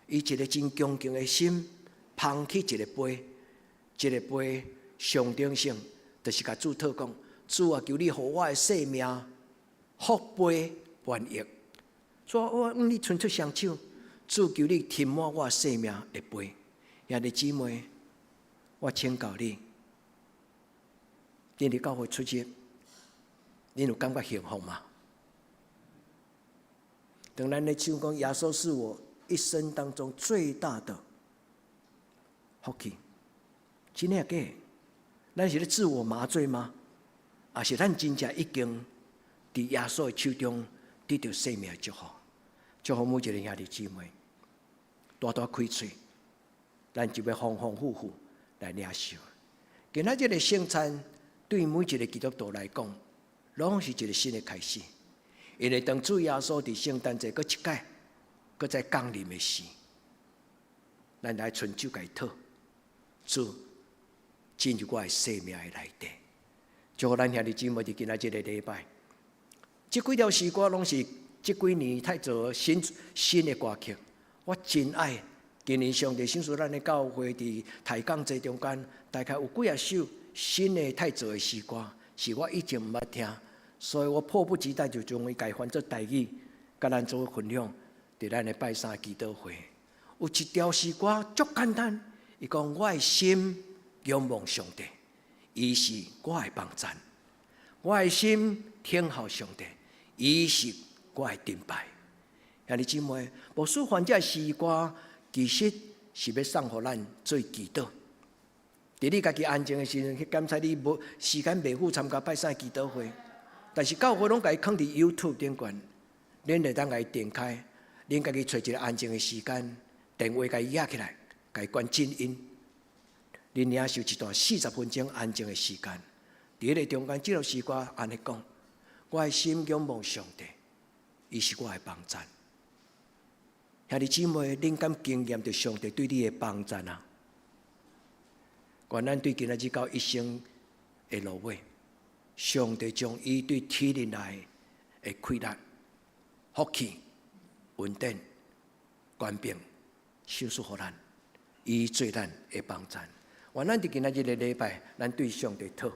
伊一个真恭敬的心，捧起一个杯，这个杯象征性，就是甲主祷讲：主啊，求你互我的生命福杯满溢。主啊，我你伸出双手，主求你填满我生命的杯。兄弟姊妹，我请教你，你伫教会出席，你有感觉幸福吗？当咱咧唱讲，耶稣是我一生当中最大的福气，真诶假？咱是咧自我麻醉吗？还是咱真正已经伫耶稣的手中得到生命的祝福？祝福每一个兄弟姊妹，大大开嘴，咱就要丰丰富富来领受。今仔日的圣餐对每一个基督徒来讲，拢是一个新的开始。因为当主耶稣伫圣诞节搁一届，搁再降临的时，咱来伸手甲伊讨，主进入我的生命的内底。祝福咱兄弟姊妹伫今仔日的礼拜，这几条诗歌拢是这几年太做新的歌曲，我真爱。今年上帝赏赐咱的教会伫台港节中间，大概有几啊首新的太做的诗歌，是我以前毋捌听，所以我迫不及待就将伊改翻做台语，甲咱做分享。伫咱的拜三祈祷会，有一条诗歌足简单，伊讲我的心仰望上帝，伊是我的帮赞；我的心听候上帝，伊是我的敬拜。兄弟姊妹，牧师翻这诗歌，其实是要送互咱做祈祷。伫你家己安静的时阵，去检查你无时间袂赴参加拜三祈祷会，但是教会拢甲伊放伫 YouTube 顶悬，恁会当甲伊点开，恁家己找一个安静的时间，电话甲伊压起来，甲伊关静音，恁领受一段40分钟安静的时间。伫迄个中间，这条诗歌安尼讲：我的心仰望上帝，伊是我的帮赞。兄弟姊妹，恁敢经验着上帝对你的帮赞啊？愿咱对今仔日到一生的路尾，上帝将伊对天人来的快乐、福气、稳定、官兵赏赐予咱，伊做咱的帮赞。愿咱伫今仔日的礼拜，咱对上帝讨，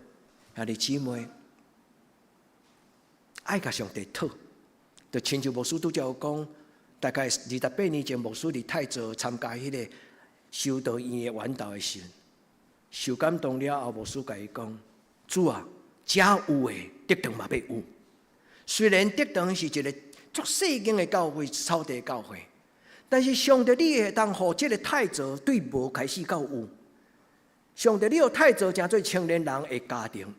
兄弟姊妹，爱甲上帝讨，就亲像牧师拄则有讲。大概28年前，牧师伫泰州参加迄个修道院的晚祷的时候，受感动了后，牧师甲伊讲：“主啊，遮有诶，得长嘛要有。虽然得长是一个足细间的教会、草地教会，但是上帝你会当互这个泰州对无开始到有。上帝你有泰州诚做青年人的家庭，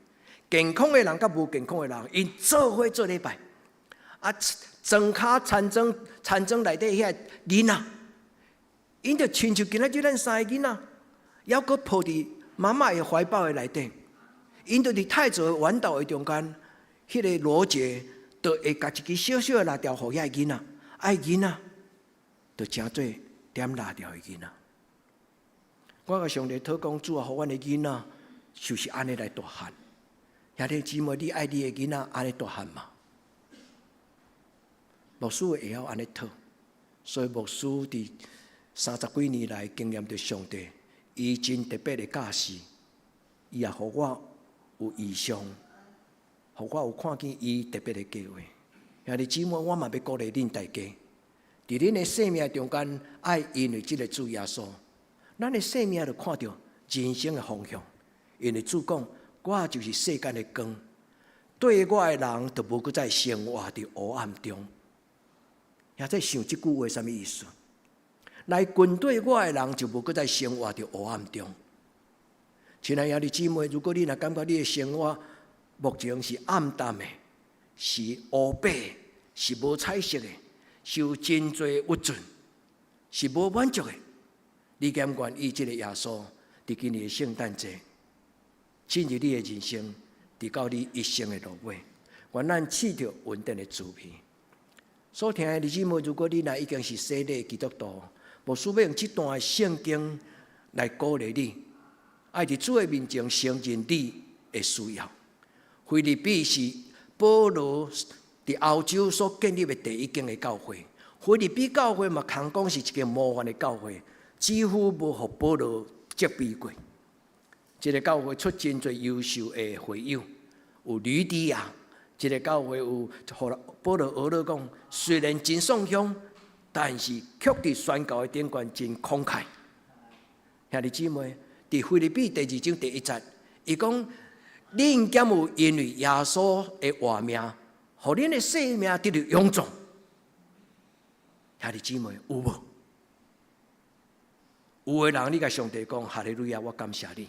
健康的人甲无健康的人，因做伙做礼拜啊。”庄脚田庄内底遐囡仔，因着亲像今仔日咱三个囡仔，还阁抱伫妈妈的怀抱的内底，因着伫太祖的晚祷的中间，迄个罗杰就会甲一支小小的蜡条互遐囡仔，爱囡仔，就诚做点蜡条的囡仔。我甲上帝讨讲，主啊，互阮的囡仔就是安尼来大汉。兄弟姊妹，你爱你的囡仔安尼大汉嘛？牧师会晓安尼讨，所以牧师伫30几年来经验着上帝，伊真特别的教示，伊也互我有异象，互我有看见伊特别的计划。兄弟姊妹，我嘛要鼓励恁大家，伫恁的生命中间，爱因为这个主耶稣，咱的生命就看到人生的方向。因为主讲，我就是世间的光，对我的人就无搁再生活伫黑暗中。也在想这句话什么意思？来军队我的人就无搁再生活伫黑暗中。亲爱兄弟姊妹，如果你若感觉你的生活目前是暗淡的，是乌白的，是无彩色的，是有真多郁准，是无满足的，你愿不愿意这个耶稣伫今年的圣诞节进入你的人生，直到你一生的路尾？愿咱试着稳定的主题。所听的弟兄妹，如果你若已经是洗礼基督徒，牧师要用这段圣经来鼓励你，爱伫主的面前承认你的需要。腓立比是保罗伫欧洲所建立的第一间的教会，腓立比教会嘛，通讲是一间模范的教会，几乎无互保罗责备过。这个教会出真侪优秀的会友，有吕底亚。这个教会有保罗学了讲，虽然真爽香，但是却伫宣教的顶端真慷慨。兄弟姊妹，伫腓立比第2章第1节，伊讲：恁敢有因为耶稣的活命，互恁的性命得到永存？兄弟姊妹，有无？有的人，你甲上帝讲哈利路亚，我感谢你。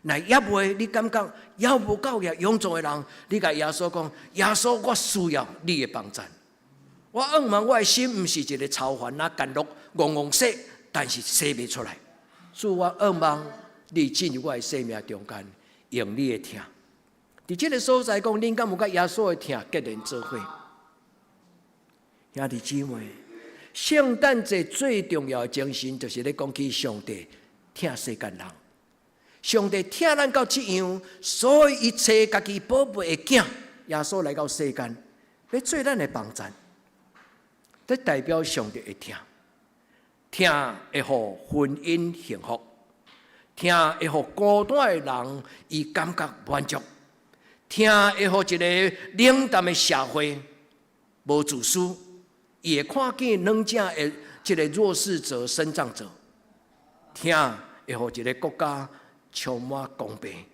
那也未，你感觉也无够个勇壮的人，你甲耶稣讲，耶稣，我需要你的帮助。我仰望我的心，毋是一个超凡啊、甘露、戆戆说，但是说不出来。所以我仰望你进入我的生命中间，用你的听。伫这个所在讲，恁敢有甲耶稣的听结连做伙？兄弟姊妹，圣诞节最重要的精神，就是咧讲起上帝听世间人。上帝听咱到这样，所以一切家己宝贝的囝，耶稣来到世间，要做咱的帮助。这代表上帝会听，听会互婚姻幸福，听会互孤单的人伊感觉满足，听会互一个冷淡的社会无自私，伊会看见软正的一个弱势者、生长者，听会互一个国家充满公平，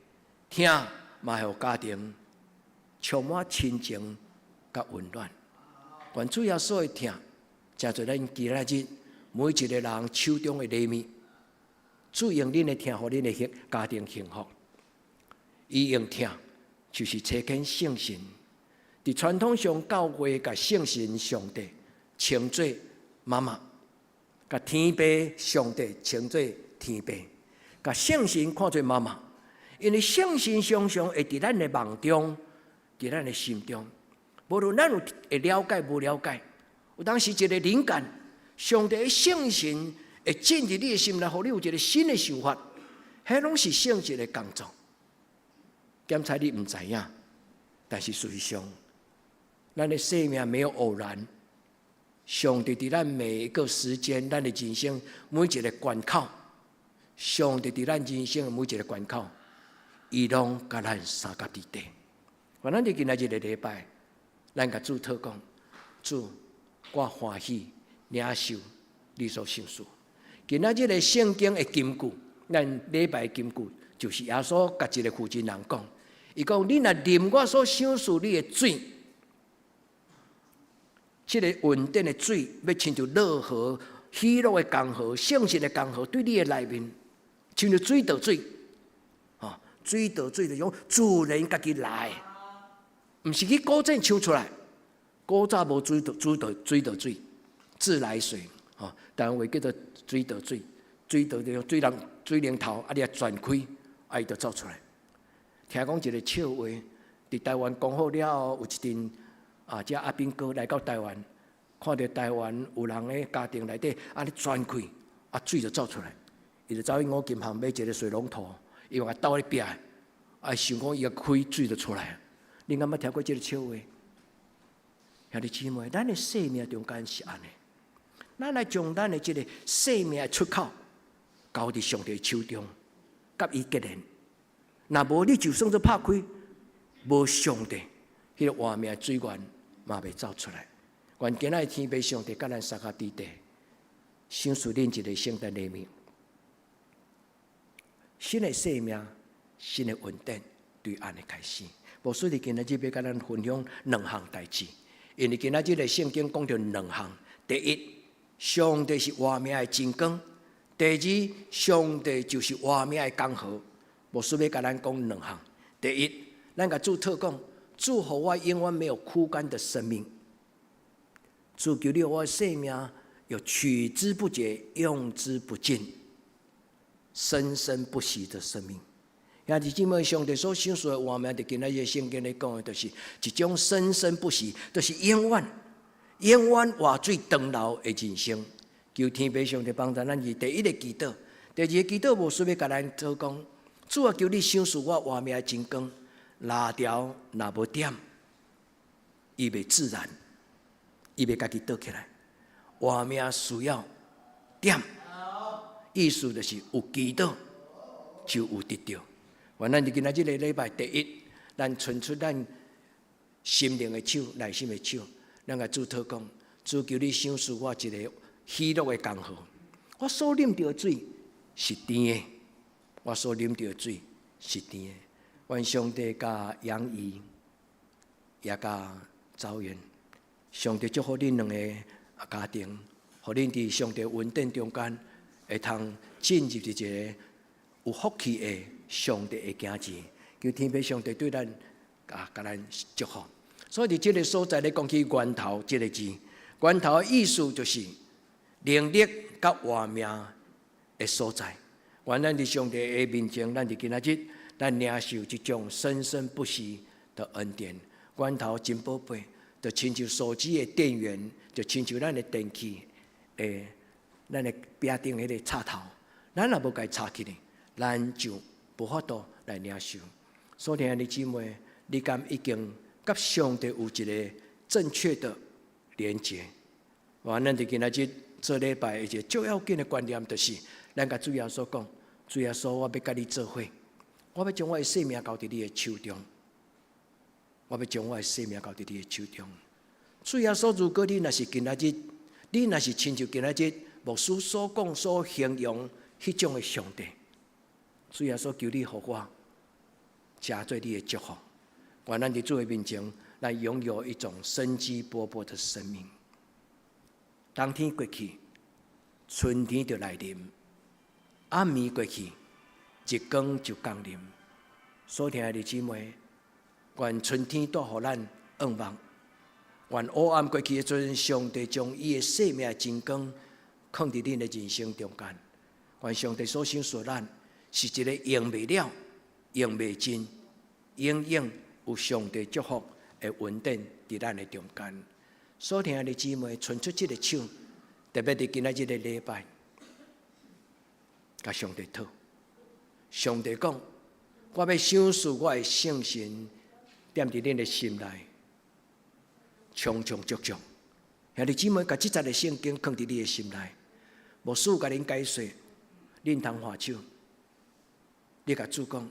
听嘛会互家庭充满亲情甲温暖。愿主耶稣的听，正做咱今仔日每一个人手中的礼物，主用恁的听，互恁的家庭幸福。伊用听，就是找见圣神。伫传统上，教会甲圣神上帝称作妈妈，甲天父上帝称作天父，甲圣神看作妈妈。因为圣神常常会伫咱的梦中，伫咱的心中。无论咱有会了解无了解，有当时一个灵感，上帝的圣神会进入你的心内，互你有一个新的想法，迄拢是圣神的工作。检查你唔知影，但是事实上，咱的生命没有偶然。上帝伫咱每一个时间，咱的人生每一个关口，上帝伫咱人生的每一个关口，伊拢甲咱三甲伫地。咱伫今仔日的礼拜。咱甲主祷讲，主，我欢喜领受你所承受。今仔日个圣经的金句，咱礼拜金句，就是耶稣甲一个负责人讲，伊讲：你若啉我所享受你的水，这个稳定的水，要亲像乐河、喜乐的江河、圣神的江河，对你的内面，亲像水倒水，水倒水就用自然家己来。毋是去古镇抽出来，古早无水倒水，自来水，台湾话叫做水倒水，水倒就用水龙头，你转开，伊就走出来。听讲一个笑话，伫台湾讲好了后，有一阵这阿兵哥来到台湾，看到台湾有人的家庭内底你转开，水就走出来，伊就走去五金行买一个水龙头，伊用倒咧壁，想讲伊开水就出来。你敢捌听过这个笑话？兄弟姊妹，咱的生命中间是安尼，咱来将咱的这个生命的出口交伫上帝手中，甲伊结连。若无你就算做拍开，无上帝，迄个活命水源嘛袂走出来。愿今仔天父上帝甲咱三甲伫地，享受恁一个圣诞礼物，新的生命，新的稳定，对安的开始。无所以今仔日要甲咱分享两项代志，因为今仔日的圣经讲到两项：第一，上帝是活命的真光；第二，上帝就是活命的江河。无所以要甲咱讲两项。第一，咱甲主祷讲，主互我永远没有枯干的生命，主求你我的生命有取之不竭、用之不尽、生生不息的生命。兄弟姊妹，上帝所享受的活命，伫今仔日圣经咧讲的，就是一种生生不息，就是永远活水长流的人生。求天父上帝帮助咱是第一个祈祷，第二个祈祷无需要甲咱做讲，主啊，求你享受我活命的真光，拉条若无点，伊袂自然，伊袂家己倒起来。活命需要点，意思就是有祈祷就有得到。愿咱伫今仔日个礼拜第一，咱伸出咱心灵的手、内心的手，咱甲主祷讲，主求你享受我一个喜乐的江河。我所啉到的水是甜的，我所啉到的水是甜的。愿上帝甲杨怡也甲赵源，上帝祝福恁两个家庭互恁伫上帝恩典中间，会通进入一个有福气的上帝的境界。求天父上帝对咱甲咱祝福。所以伫即个所在咧讲起源头即个字，源头的意思就是能力甲活命的所在。愿咱伫上帝的面前，咱伫今仔日，咱领受即种生生不息的恩典。源头真宝贝，就亲像手机的电源，就亲像咱的电器咱的壁顶迄个插头，咱若无甲伊插起来，咱就无法度来领受。所以兄弟姊妹，你敢已经甲上帝有一个正确的连结？我咱伫今仔日做礼拜一个最要紧的观念，就是咱甲主耶稣讲：主耶稣，我要甲你做伙，我要将我的生命交伫你的手中，我要将我的生命交伫你的手中。主耶稣，如果你若是今仔日，你若是亲像今仔日牧师所讲所形容迄种的上帝，主耶稣求你互我加做你的祝福，愿咱伫主的面前，来拥有一种生机勃勃的生命。冬天过去，春天就来临；暗暝过去，日光就降临。所听的姊妹，愿春天带予咱盼望；愿黑暗过去的时阵，上帝将伊的生命的真光放伫恁的人生中间。愿上帝所赏赐咱是一个用未了、用未尽、永远有上帝祝福的恩典伫咱的中间。所听的姊妹，伸出这个手，特别伫今仔日的礼拜，甲上帝讨。上帝讲：我要赏赐我的圣神，踮伫恁的心内，充充足足。兄弟姊妹，甲即节的圣经放伫你的心内，牧师甲恁解说，恁通画手。你甲主讲：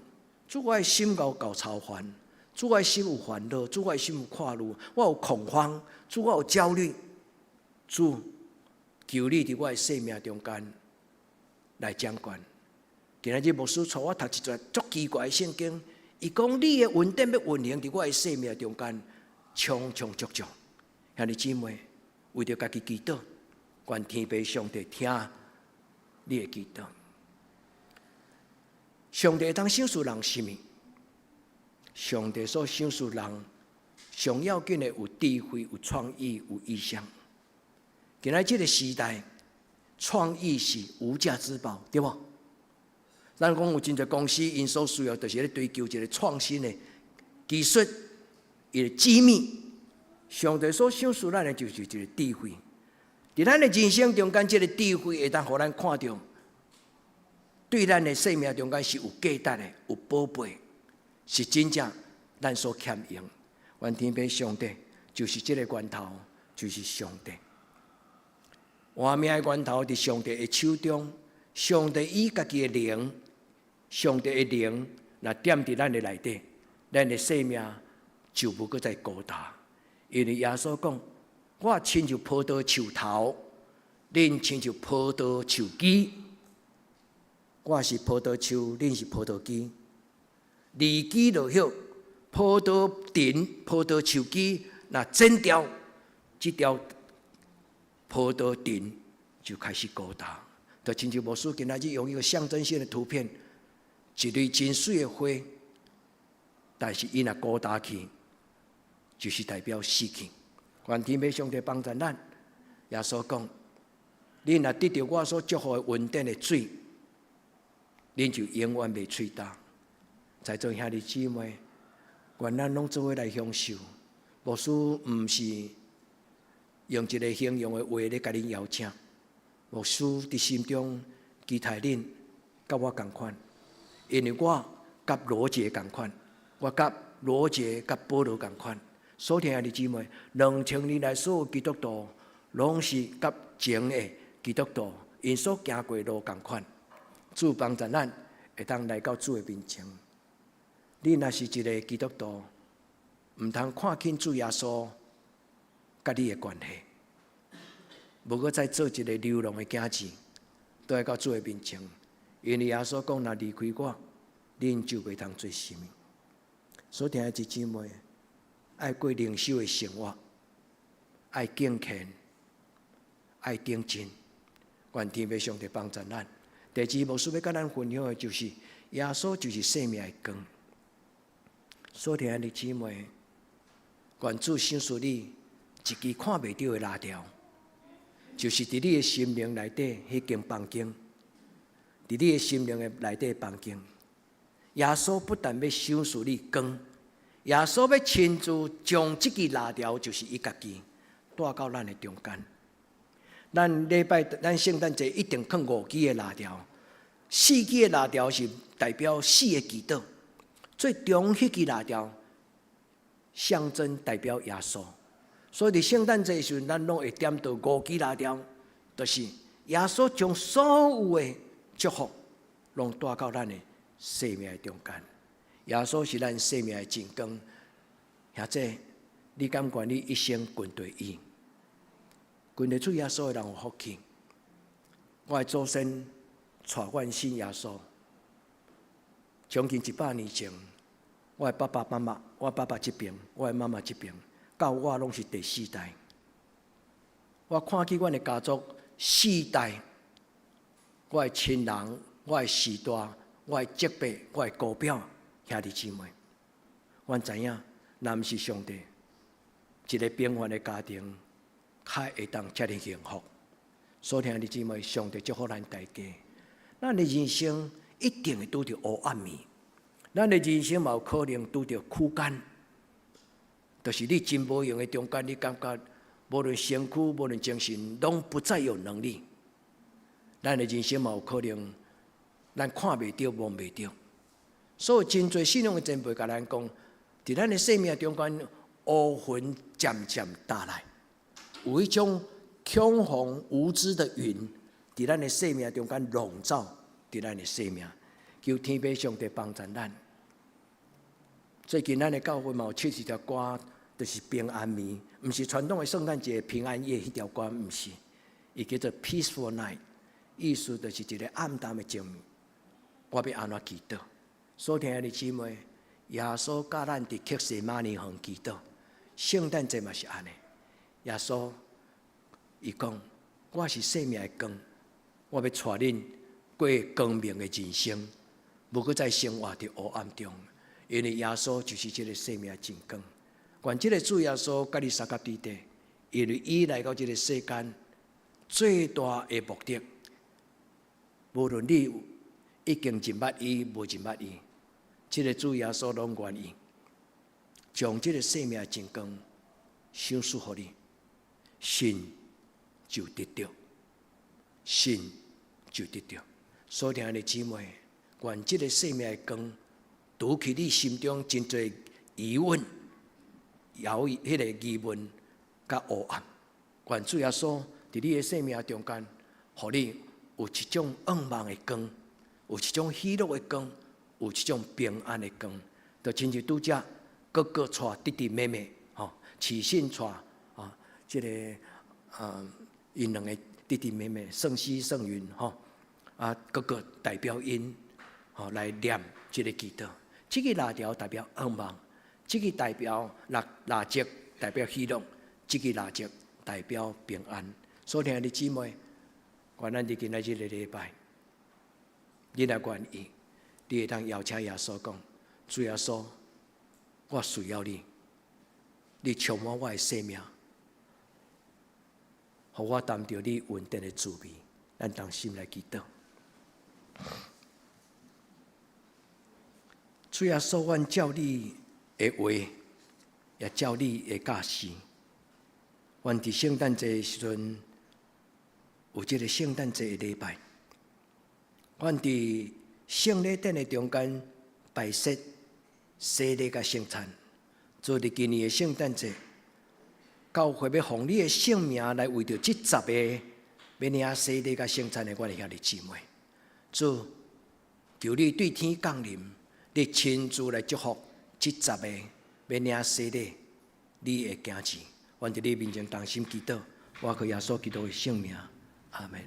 主，我的心有操烦，主，我的心有烦恼，主，我的心有快乐，我有恐慌，主，我有焦虑。主，求你伫我的生命中间来掌管。今仔日牧师带我读一段足奇怪的圣经，伊讲你的恩典要运行伫我的生命中间，充充足足。兄弟姊妹，为着家己祈祷，愿天父上帝听你的祈祷。上帝当赏赐人什么？上帝所赏赐人，上要紧的有智慧、有创意、有意向。今仔这个时代，创意是无价之宝，对无？咱讲有真侪公司，因所需要就是咧追求一个创新的技术，伊个机密。上帝所赏赐咱的就是一个智慧，伫咱的人生中间，这个智慧会当互咱看到，对咱的生命中间是有价值的、有宝贝，是真正咱所欠用。愿天父上帝就是这个源头，就是上帝。活命的源头伫上帝的手中，上帝以家己的灵，上帝的灵若踮伫咱的内底，咱的生命就无搁再孤单。因为耶稣讲：我亲像葡萄树头，恁亲像葡萄树枝。我是葡萄树，恁是葡萄枝。离枝落叶，葡萄藤、葡萄树枝若剪掉，这条葡萄藤就开始孤单。就亲像牧师今仔日用一个象征性的图片，一蕊真水的花，但是伊若孤单去，就是代表死去。愿天父上帝帮助咱。耶稣讲：恁若得到我所祝福的恩典的水，恁就永远袂喙干。在座兄弟姊妹，愿咱拢做伙来享受。牧师毋是用一个形容的话咧，甲恁邀请。牧师伫心中期待恁甲我同款，因为我甲罗杰同款，我甲罗杰甲保罗同款。所听兄弟姊妹，2000年来所有基督徒，拢是甲前的基督徒因所行过路同款。主帮助咱会当来到主的面前。你若是一个基督徒，毋通看轻主耶稣甲你的关系，无搁再做一个流浪的囝子，都要到主的面前。因为耶稣讲：若离开我，恁就袂通做什么。所听的姊妹，爱过灵修的生活，爱敬虔，爱顶真，愿天父上帝帮助咱。第二，牧师要甲咱分享的就是耶稣就是生命的光。所听的姊妹，愿主赏赐你一支看袂到的蜡条，就是伫你的心灵内底迄间房间，伫你的心灵的内底房间。耶稣不但要赏赐你光，耶稣要亲自将这支蜡条，就是伊家己带到咱的中间。咱圣诞节一定放5支的蜡条，4支的蜡条是代表4个祈祷，最中迄支蜡条象征代表耶稣。所以伫圣诞节的时候，咱拢会点到5支蜡条，就是耶稣将所有的祝福，拢带到咱的生命的中间。耶稣是咱生命的真光，或者你敢愿你一生跟随伊？跟随主耶稣的人有福气。我的祖先带阮信耶稣，将近100年前，我的爸爸妈妈，我爸爸这边，我的妈妈这边，到我拢是第4代。我看见阮的家族4代，我的亲人，我的世代，我的叔伯，我的姑表兄弟姊妹，阮知影，咱毋是上帝一个平凡的家庭，较会当遮尔幸福。所听的姊妹，上帝祝福咱大家。咱的人生一定会拄着黑暗面，咱的人生嘛有可能拄着苦干，就是你真无用的中间，你感觉无论身躯、无论精神，拢不再有能力。咱的人生嘛有可能，咱看袂到、摸袂到。所以真侪信仰的前辈甲咱讲，伫咱的生命中间，乌云渐渐打来，有一种恐慌无知的云，伫咱的生命中间笼罩伫咱的生命。求天父上帝帮助咱。最近咱的教会嘛有唱一条歌，就是平安暝，毋是传统的圣诞节平安夜迄条歌，毋是，伊叫做 Peaceful Night， 意思就是一个暗淡的静暝。我要安怎祈祷？所听的姊妹，耶稣教咱伫克西马尼园祈祷，圣诞节嘛是安尼。耶稣伊讲：我是生命的光，我要带恁过光明的人生，无搁再生活伫黑暗中。因为耶稣就是这个生命的真光。愿这个主耶稣甲你相合伫地，因为伊来到这个世间，最大的目的，无论你已经认捌伊，无认捌伊，这个主耶稣拢愿意将这个生命的真光赏赐予你，信就得着，信就得着。所听的姊妹，愿这个生命的光除去你心中真侪疑问、迄个疑问甲黑暗，愿主耶稣伫你的生命中间，互你有一种光芒的光，有一种喜乐的光，有一种平安的光。就亲像拄则哥哥带弟弟妹妹，启信带这个因两个弟弟妹妹圣西圣云，哥哥代表因来念这个祈祷。这个蜡条代表光芒，这个代表蜡烛代表喜乐，这个蜡烛代表平安。所听的姊妹，愿咱伫今仔日的礼拜，你若愿意，你会当邀请耶稣讲：主耶稣，我需要你，你充满我的生命，互我谈到你稳定的滋味。咱同心来祈祷。主耶稣，阮照你的话，也照你的教示。阮伫圣诞节的时阵，有这个圣诞节的礼拜，阮伫圣礼殿的中间摆设洗礼甲圣餐。做伫今年的圣诞节，教会要奉你的圣名来为着这10个要领洗礼甲圣餐的阮的兄弟姊妹，主求你对天降临。你亲自来祝福这10个要领洗礼你的囝子，阮伫你面前同心祈祷，我靠耶稣基督的圣名，阿门。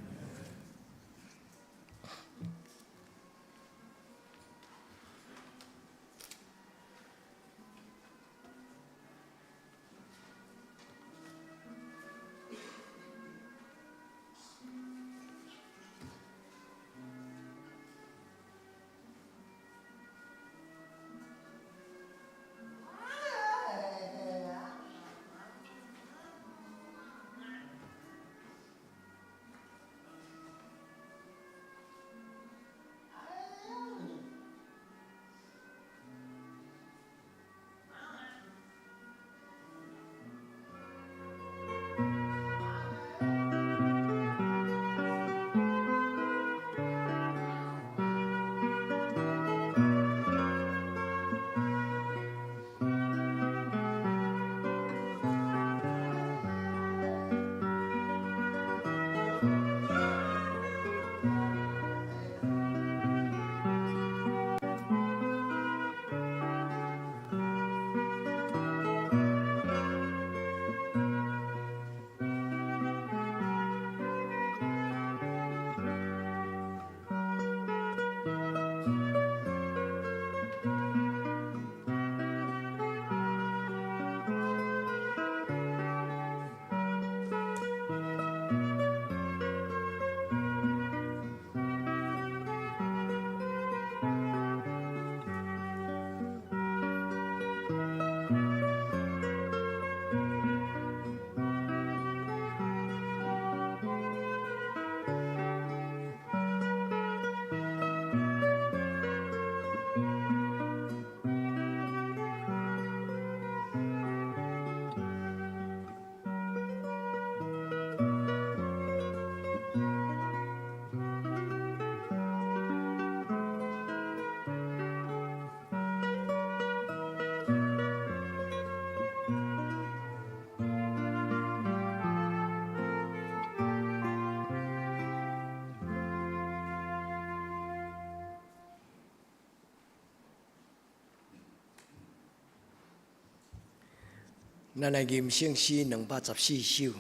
咱来吟圣诗214首，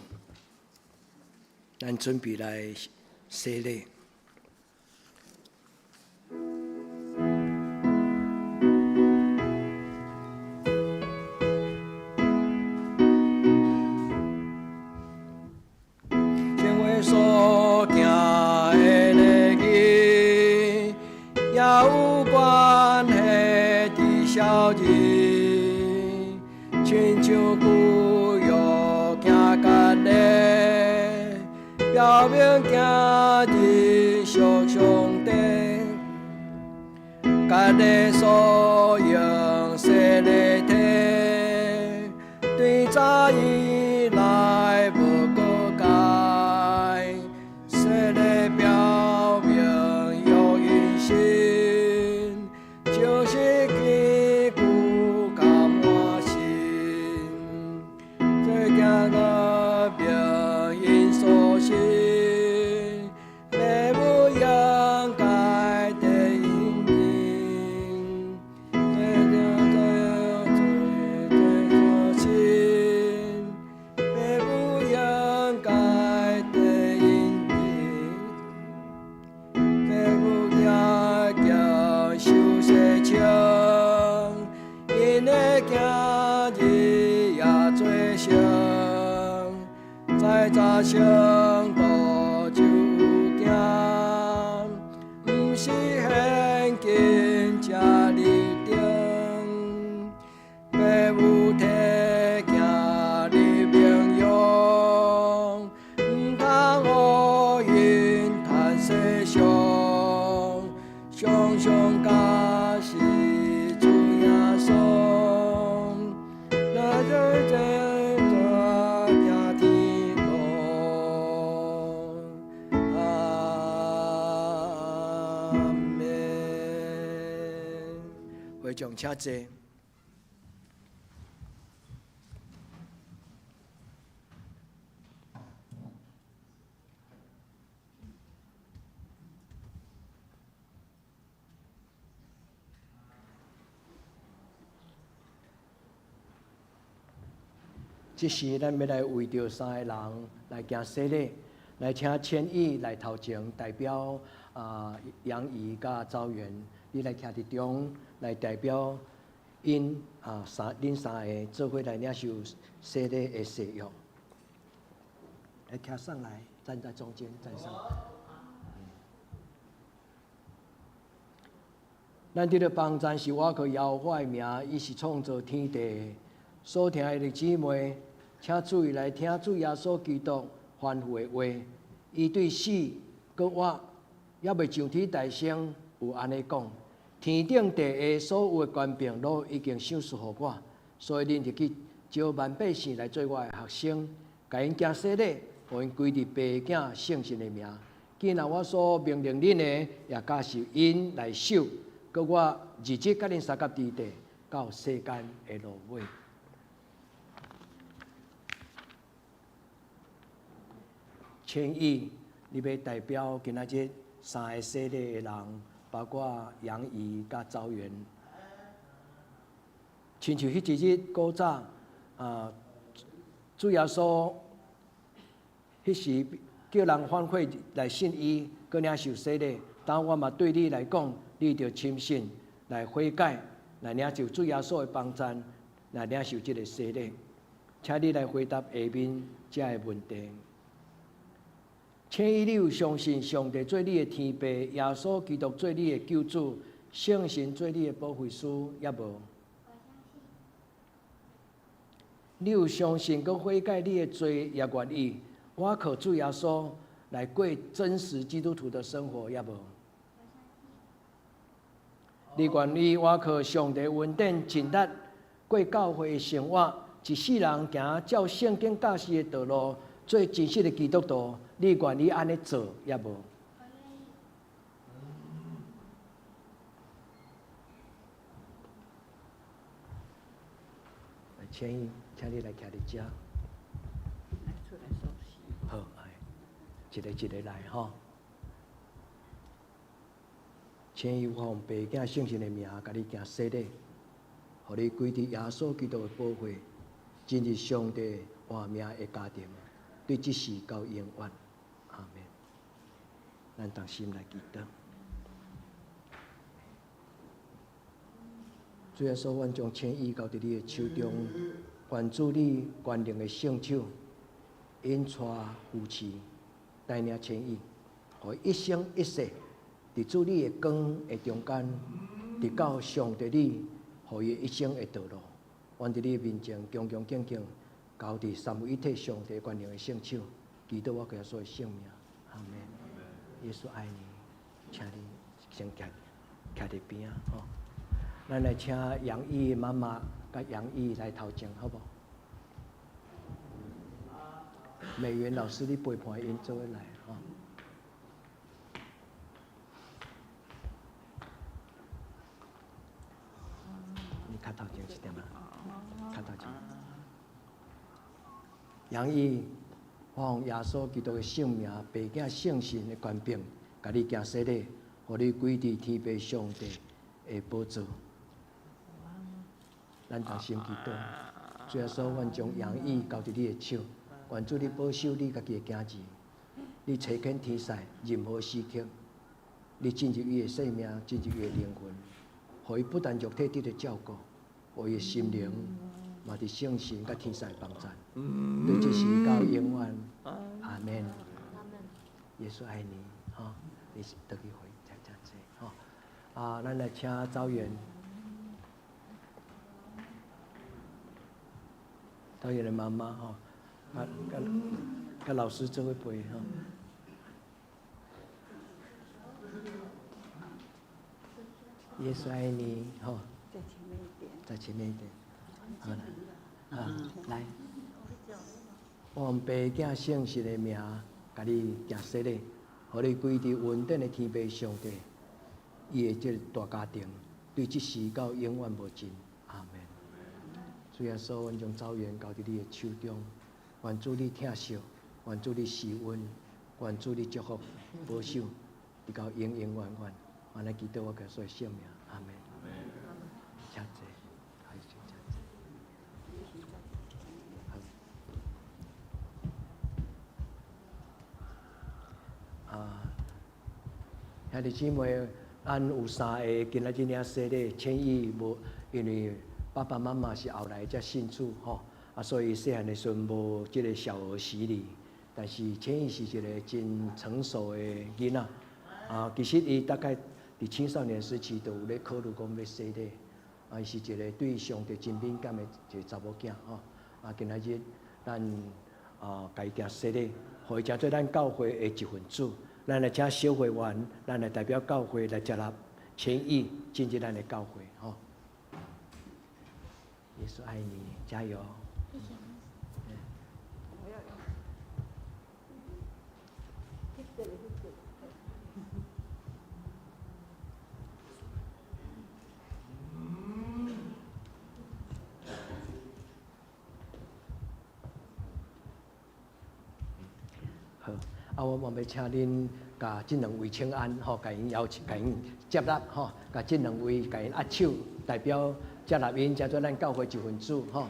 咱准备来洗礼。成为所行的日子，也有关系的小日，亲像旧约行干的，表明今日属上帝，家己所用洗礼体，对早以来无过改，洗礼表明有因心，就是基督甲满心，这行个明因所信，父母应该的应定，这条最心，父母应该的应定，父母也叫受洗清，因的今日也做成，在早上道就有行，不是现今这立定，父母体行你名扬，不通予因叹世上，常常假是主耶稣，那这大行天路，阿门。会众请坐。这时，咱要来为着3个人来行洗礼，来请千亿来头前代表杨怡甲赵元，你来徛伫中，来代表因恁3个做伙来领受洗礼的誓约。来徛上来，站在中间，站上。咱这个帮赞是我靠耶和华的名，伊是创造天地所听的姊妹，请注意来听主耶稣基督吩咐的话。伊对死搁活，也未上天大圣有安尼讲：天顶地下所有的权柄都已经赏赐予我，所以恁就去招万百姓来做我的学生，甲因行洗礼，互因归入爸囝圣神的名。既然我所命令恁的，也假受因来守。搁我日子甲恁三甲之地，到世间的落尾。千亿，你要代表今仔日3个洗礼的人，包括杨怡甲赵元，亲像迄一日古早主耶稣迄时叫人反悔来信伊，搁领受洗礼。当我嘛对你来讲，你着深信来悔改，来领受主耶稣的帮赞，来领受这个洗礼。请你来回答下面这个问题。请你有相信上帝做你的天父，耶稣基督做你的救主，圣神做你的保惠师，也无？你有相信佮悔改你的罪，也愿意我靠主耶稣来过真实基督徒的生活，也无？你愿意我靠上帝恩典尽力过教会的生活，一世人行照圣经教示的道路，做真实的基督徒，你愿意安尼做，也无？请你来徛伫遮。好，一个一个来吼。请有奉爸囝圣神的名，甲你行洗礼，互你归伫耶稣基督的保护，今日上帝换命的家庭，对即时到永远。阿门。咱同心来祈祷。主耶稣，阮将诚意交伫你的手中，愿主你权能的圣手引带夫妻，带领诚意，互一生一世伫主你的光的中间，直到上帝你互伊一生的道路。阮伫你的面前恭恭敬敬，交伫三位一体上帝权能的圣手，祈祷我家所的性命。阿门。耶稣爱你，请你先徛伫边啊，吼。咱来请杨毅妈妈甲杨毅来头前，好不好？美元老师，你陪伴因做来，吼。你较头前一点啊，较头前。杨毅，我奉耶稣基督的圣名，白囝圣神的权柄，甲你行洗礼，互你归伫天父上帝的宝座。咱同心祈祷，主耶稣，阮将杨毅交伫你的手，愿主你保守你家己的囝儿，你垂肯天使任何时刻，你进入伊的生命，进入伊的灵魂，互伊不但肉体得到照顾，互伊的心灵嘛伫圣神甲天使帮助，对这时到永远，阿门。耶稣爱你，吼，你是得去回，真济，吼。啊，咱来请赵元。导演的妈妈哈，跟老师做伙陪哈。耶稣爱你哈。在前面一点。在前面一点。好了，来。我用白囝圣神的名，甲你行洗礼，互你归伫稳定的天父上帝，伊的这大家庭，对即时到永远无尽。阿门。主耶稣，阮将走远交伫你的手中，愿主你疼惜，愿主你施恩，愿主你祝福保守，直到永永远远。我来祈祷我家所的性命，阿门。谢谢，还是谢谢。兄弟姊妹，咱有3个今仔日领洗礼，诚意无，因为爸爸妈妈是后来才信主吼，所以细汉的时阵无即个小儿洗礼，但是诚意是一个真成熟的囡仔，其实伊大概伫青少年时期就有咧考虑讲要洗礼，伊是一个对上帝真敏感的一个查某囝吼，今仔日咱家己行洗礼，互伊成做咱教会的一份子，咱来请小会员，咱来代表教会来接纳诚意进入咱的教会吼。耶稣爱你，加油！谢谢。好，我要请恁甲这2位请安，吼，甲因邀请，甲因接纳，吼，甲这2位甲因握手，代表接纳因，叫做咱教会一份子，吼。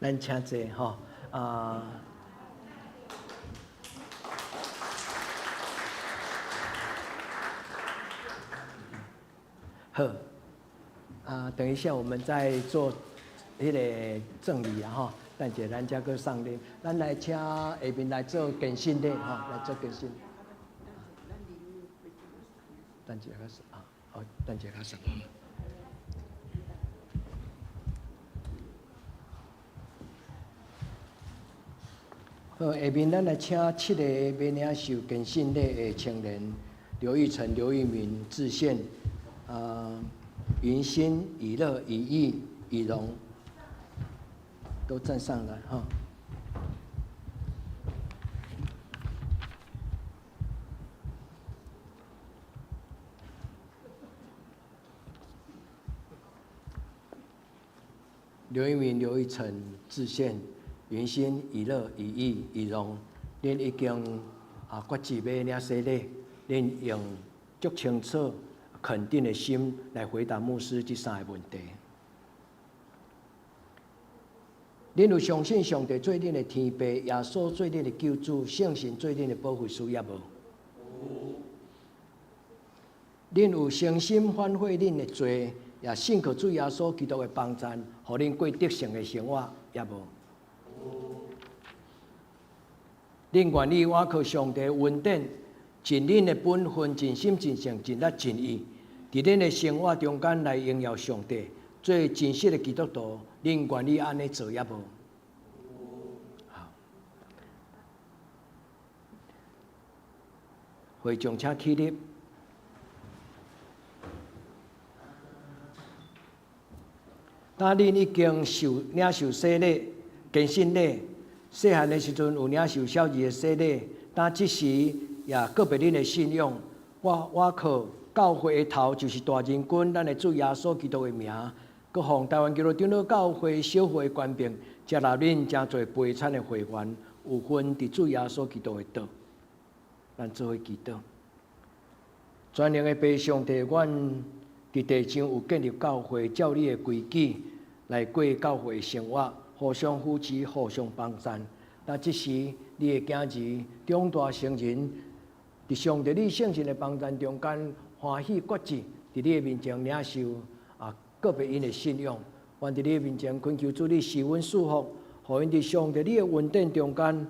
咱请坐吼，好，等一下我们再做迄个赠礼啊吼，等下咱才去上礼，咱来请下面来做敬信礼吼，来做敬信。等下开始好，等下开始。好，下面咱来请7个要领受敬信礼的青年：刘玉成、刘玉明、志宪、云欣、以乐、以义、以荣，都站上来哈。刘一鸣、刘一成、志宪、云心、以乐、以义、以荣，恁已经决志要领洗礼，恁用足清楚、肯定的心来回答牧师这3个问题。恁有相信上帝做恁的天父，耶稣做恁的救主，圣神做恁的保护师，也无？恁有诚心反悔恁的罪，也信靠主耶稣基督的帮助，互恁过得胜的生活，也无？恁愿意倚靠上帝的恩典，尽恁的本分，尽心尽性尽力尽意，伫恁的生活中间来荣耀上帝，做真实的基督徒，恁愿意安尼做也无？好，会众请起立。当恁已经领受洗礼、坚信礼，细汉的时阵有领受小儿的洗礼，当即时也告别恁的信仰，我靠教会的头就是大人君，咱的主耶稣基督的名，佮奉台湾基督长老教会小会的官兵，接纳恁真侪悲惨的会员，有份伫主耶稣基督的道，咱做伙祈祷。全能的父上帝，阮伫地上有建立教会，照你的规矩来过教会的生活，互相扶持，互相帮助。但即时，你的囝儿长大成人，伫上帝你圣神的帮助中间，欢喜决志，伫你的面前领受告别因的信仰。阮伫你的面前恳求主，你施恩赐福，互因伫上帝你的恩典中间，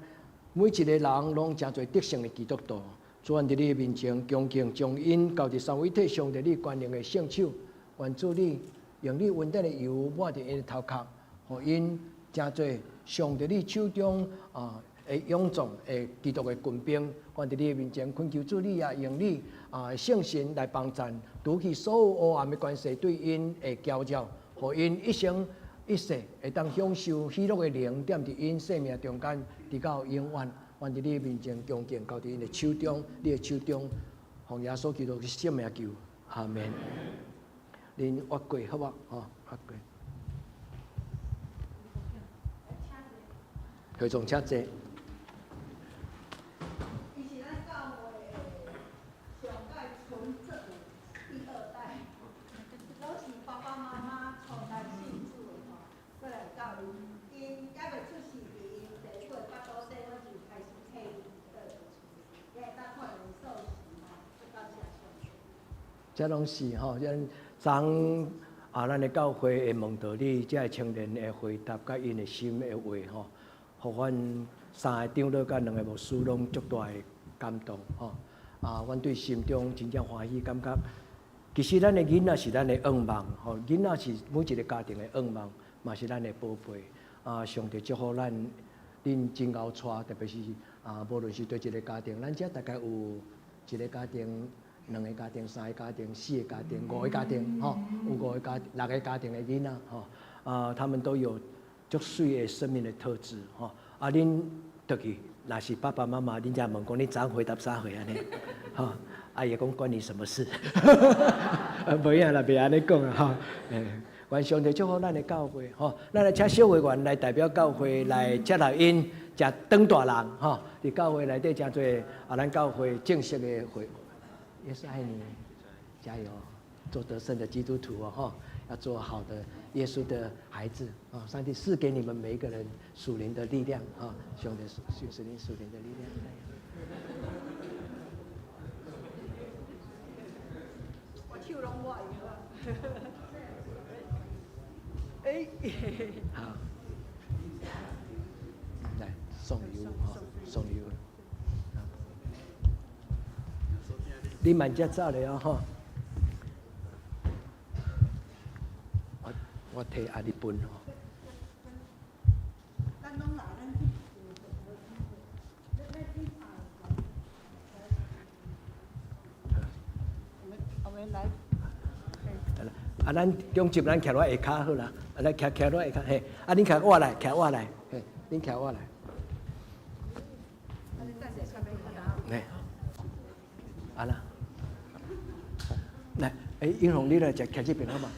每一个人拢真侪得胜的基督徒。主，阮伫你的面前恭敬将因交伫三位一体上帝你权能的圣手，愿主你用你恩典的油抹伫因的头壳，互因真侪上帝你手中的勇壮的基督的军兵。阮伫你的面前恳求主，你也用你圣神来帮助，除去所有黑暗的关系对因的搅扰，互因一生一世会当享受喜乐的灵，踮伫因生命中间，直到永远。阮伫你面前恭敬交伫因的手中，你的手中，奉耶稣基督的圣名求，阿门。恁越过好无？越过。会众请坐。伊是咱教会上界纯正的第2代，都是爸爸妈妈从来信主的吼，过来教因，因还袂出世，伫因第8度岁，我就开始替因也会当看因受洗吼，就到这上。这拢是吼，咱的教会会问到你，这青年会回答甲因的心的话吼，互阮3个长老甲2个牧师拢足大的感动吼。阮对心中真正欢喜，感觉其实咱的囡仔是咱的愿望吼，囡仔是每一个家庭的愿望，嘛是咱的宝贝。上帝祝福咱，恁真后娶，特别是无论是对一个家庭，咱遮大概有一个家庭。2个家庭、3个家庭、4个家庭、5个家庭，吼，有5个家、6个家庭的囡仔，吼，他们都有足水的生命的特质，吼。恁倒去，若是爸爸妈妈，恁才问讲，你怎回答啥回安尼？吼，也讲关你什么事？无影啦，别安尼讲啊，吼。愿上帝祝福咱的教会，吼，咱来请小会员来代表教会来接纳因，食长大人，吼，伫教会内底真侪咱教会正式的会。耶稣爱你，加油，做得胜的基督徒哦，哈，要做好的耶稣的孩子啊！上帝赐给你们每一个人属灵的力量啊，兄弟属灵的力量。我手拢歪了。好，来送礼物哈，送礼物。你慢只走咧吼，我替阿你分吼。咱中集咱徛落下骹好啦，咱徛落下骹嘿，恁徛我来，徛我来，嘿，恁徛我来。嘿，啦。来，英雄，你来徛这边好嘛？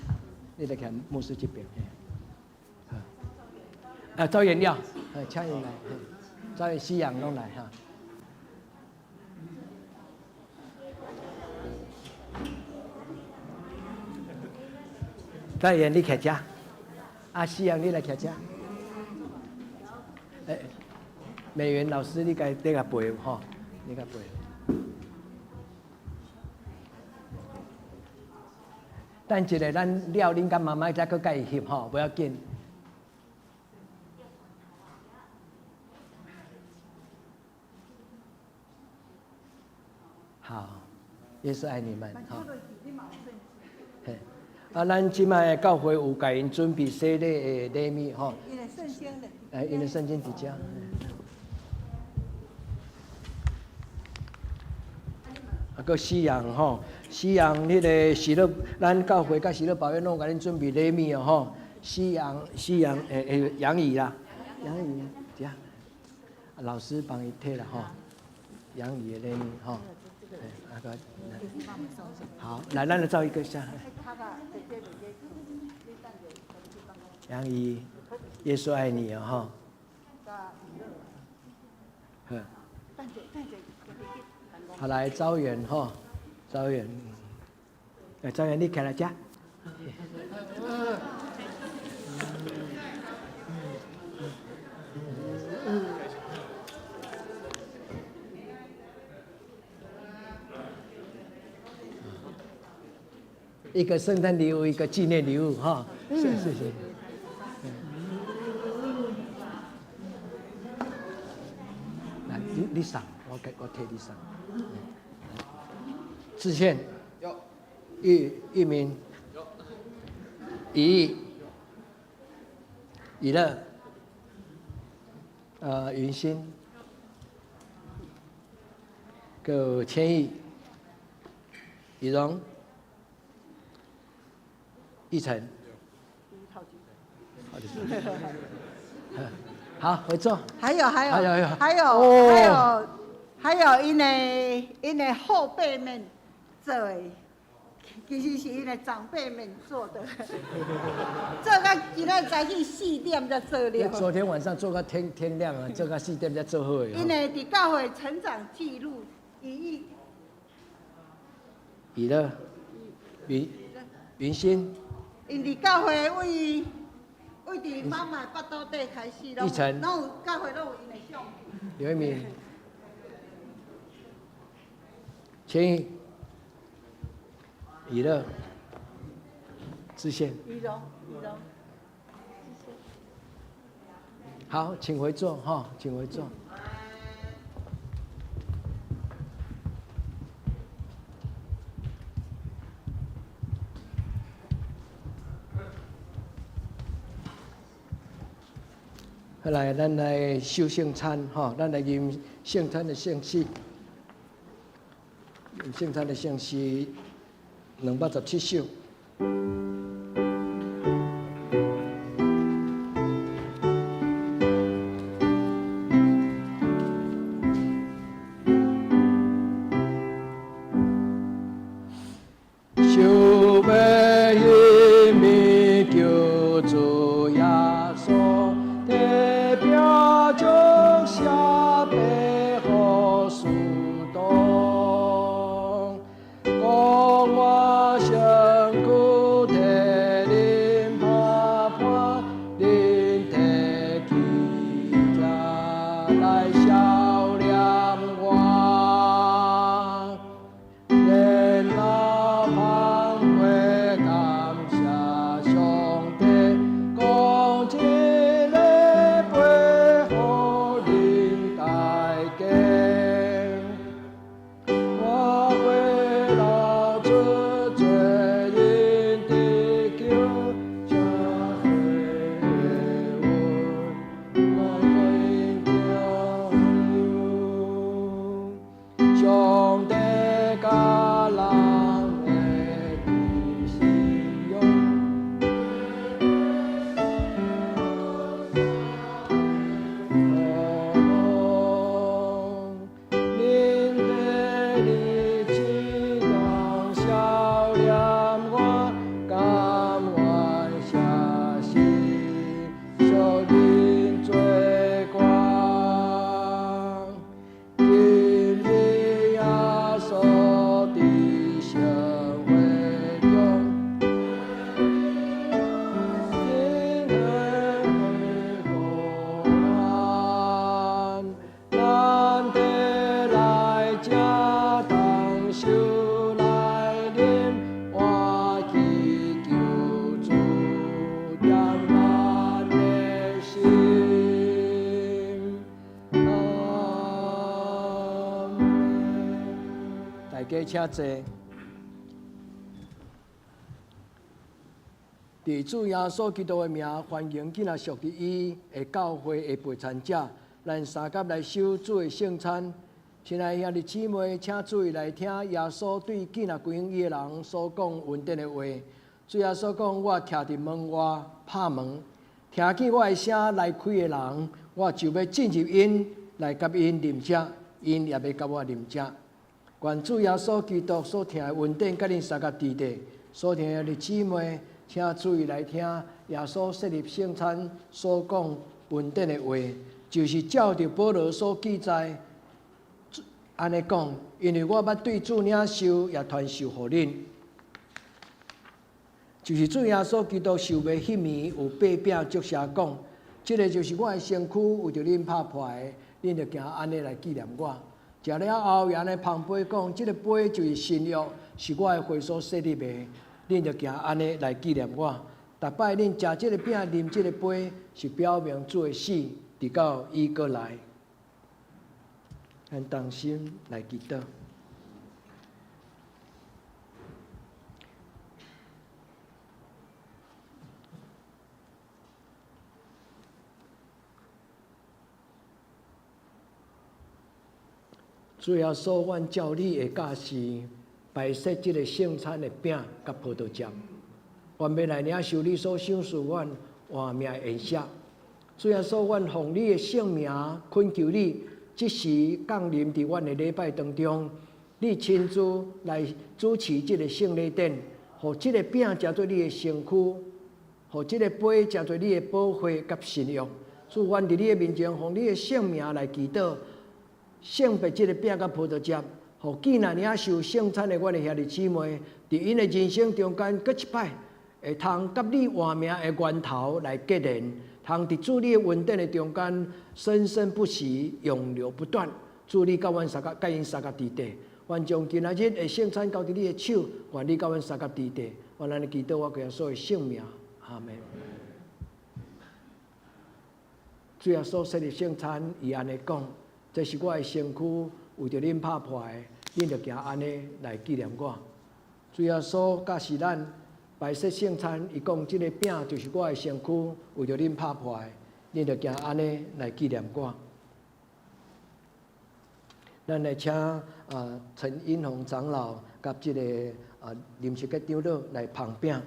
你来徛牧师这边。招原料，请因来，招原西洋拢来哈。招原你徛遮，西洋你来徛遮。美元老师你该得个背吼，你该背。等一下，咱了恁甲妈妈再去甲伊翕吼，不要紧。好，耶稣爱你们哈。嘿，咱即摆教会有甲因准备洗礼的礼物吼。因为圣经的。因为圣经伫遮。个西洋吼，西洋迄个喜乐，咱教会甲喜乐宝院拢甲恁准备礼物哦吼。西洋洋芋啦，洋芋这样，老师帮伊摕了吼，洋芋的礼物吼。好，来，咱来照一个下。洋芋，耶稣爱你哦吼。好，来招远哈，招远，招远你起来吃。一个圣诞礼物，一个纪念礼物哈，谢谢。来，你上，我替你上。志宪，玉明，以乐，云欣，个千亿，以荣，一晨，好，合作。还有，因的后辈们做的，其实是因的长辈们做的，做到今仔早起4点才做了。昨天晚上做到天亮啊，做到4点才做好的。因的伫教会成长记录，以乐，云欣。因伫教会为伫妈妈腹肚底开始，拢有教会拢有因的相片。刘一鸣，千亿，以乐，知县，仪容，好，请回座哈，请回座。后来，咱来守圣餐哈，咱来吟圣餐的圣诗，圣餐的圣诗217首。家请坐。伫主耶稣基督的名，欢迎今仔属伫伊的教会的陪参者，咱三甲来守主的圣餐。亲爱兄弟姊妹，请注意来听耶稣对今仔归伊的人所讲稳定的话。主耶稣讲：我徛伫门外拍门，听见我的声来开的人，我就要进入因，来甲因啉食，因也要甲我啉食。愿主耶稣基督所听的稳定，甲恁三甲伫地所听的姊妹。请注意来听耶稣设立圣餐所讲稳定的话，就是照着保罗所记载安尼讲，因为我捌对主领受，也传授互恁。就是主耶稣基督受卖迄暝有八饼祝谢讲，即个就是我的身躯，为着恁拍破的，恁着行安尼来纪念我。食了后，也安尼捧杯讲，即个杯就是新约，是我的会所设立的。恁着行安尼来纪念我。逐摆恁食即个饼、啉即个杯，是表明主的死，直到伊过来。咱同心来祈祷。主耶稣，阮照你的教示，摆设即个圣餐的饼甲葡萄汁，愿要来领受你所赏赐阮活命的恩赦。主耶稣，阮奉你的圣名恳求你，即时降临伫阮的礼拜当中，你亲自来主持即个圣礼典，互即个饼食做你的身躯，互即个杯食做你的宝血甲新约。主，阮伫你的面前，奉你的圣名来祈祷。圣别即个饼甲葡萄汁，互既然领受圣餐的阮的兄弟姊妹，伫因的人生中间搁一摆，会通甲你活命的源头来结连，通伫主你的稳定的中间生生不息，永流不断。主你甲阮三甲，甲因三甲伫地，愿将今仔日的圣餐交伫你的手，愿你甲阮三甲伫地，愿咱的祈祷我耶稣的圣名，阿门。主耶稣设立圣餐，伊安尼讲。这是我的身躯，为着恁拍破的，恁着行安尼来纪念我。主耶稣教示咱摆设圣餐，伊讲即个饼就是我的身躯，为着恁拍破的，恁着行安尼来纪念我。咱来请陈英宏长老甲即个临时嘅长老来捧饼。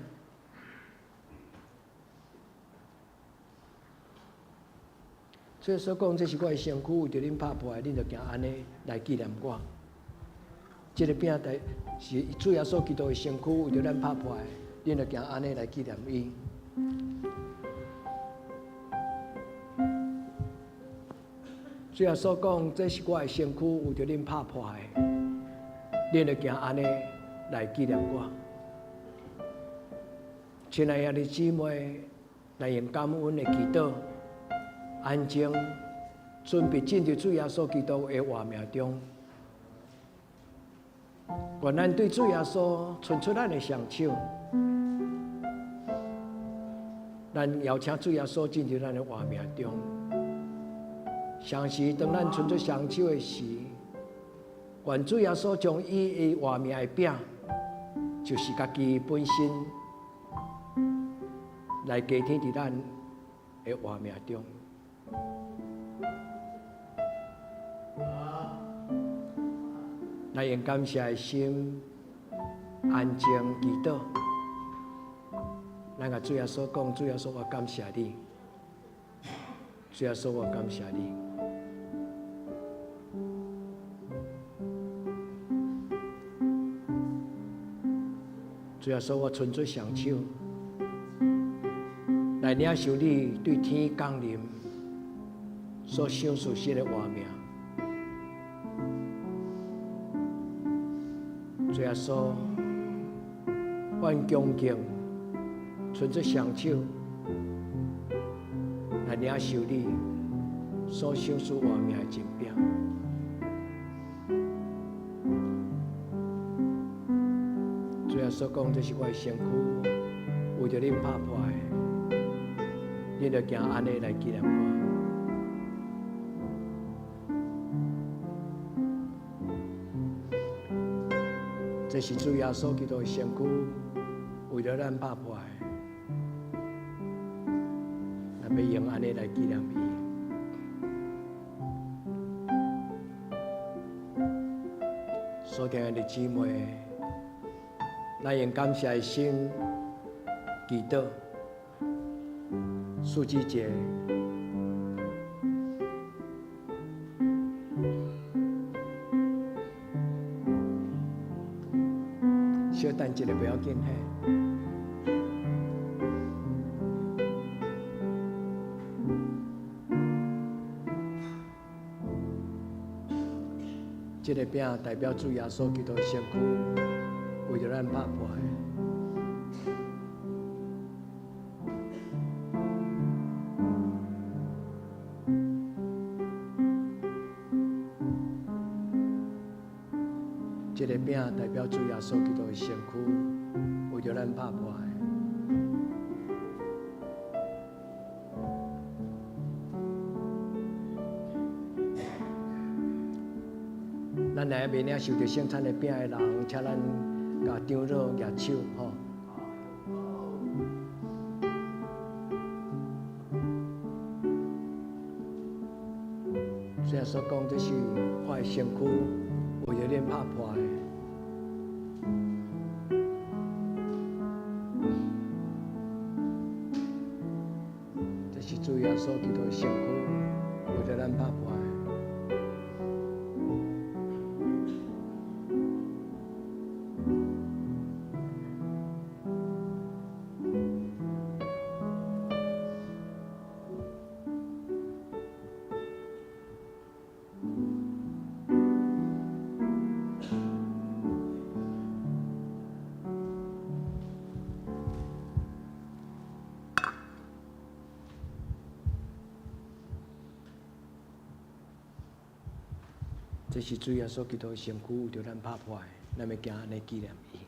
所以说讲，这是我的身躯，为着恁拍破的，恁着行安尼来纪念我。这个饼是主耶稣基督的身躯，为着咱拍破的，恁着行安尼来纪念伊。主耶稣讲，这是我的身躯，为着恁拍破的，恁着行安尼来纪念我。亲爱的姊妹，来用感恩的祈祷。安静，准备进入主耶稣基督的活命中。愿咱对主耶稣伸出咱的双手，咱邀请主耶稣进入咱的活命中。相时，当咱伸出双手的时，愿主耶稣将伊的活命的饼，就是家己本身，来加添伫咱的活命中。来用感谢的心，安静祈祷。咱甲主耶稣讲，主耶稣，我感谢你。主耶稣，我感谢你。主耶稣，我伸出双手，来领受你对天降临所赏赐式的活命。主耶稣，阮恭敬伸出双手来领受你所赏赐活命的真饼。主耶稣讲，这是我的身躯，为着恁拍破的，恁着行安尼来纪念我。这是主耶稣基督的身躯，为了咱拍破的。咱要用安尼来纪念伊。所听的姊妹，咱用感谢的心祈祷，数字节。小等一下，不要紧嘿。这个饼代表主耶稣基督的身躯，为着咱拍破的。这个饼代表主耶稣基督的身躯，为着咱拍破的。咱来面领受着圣餐的饼的人，请咱甲长老举手吼。虽然说讲这是我的身躯，为着恁拍破的。这是主耶稣基督的身躯，为着咱拍破的。这是主耶稣基督的身躯，为着咱拍破的，咱要行安尼纪念伊。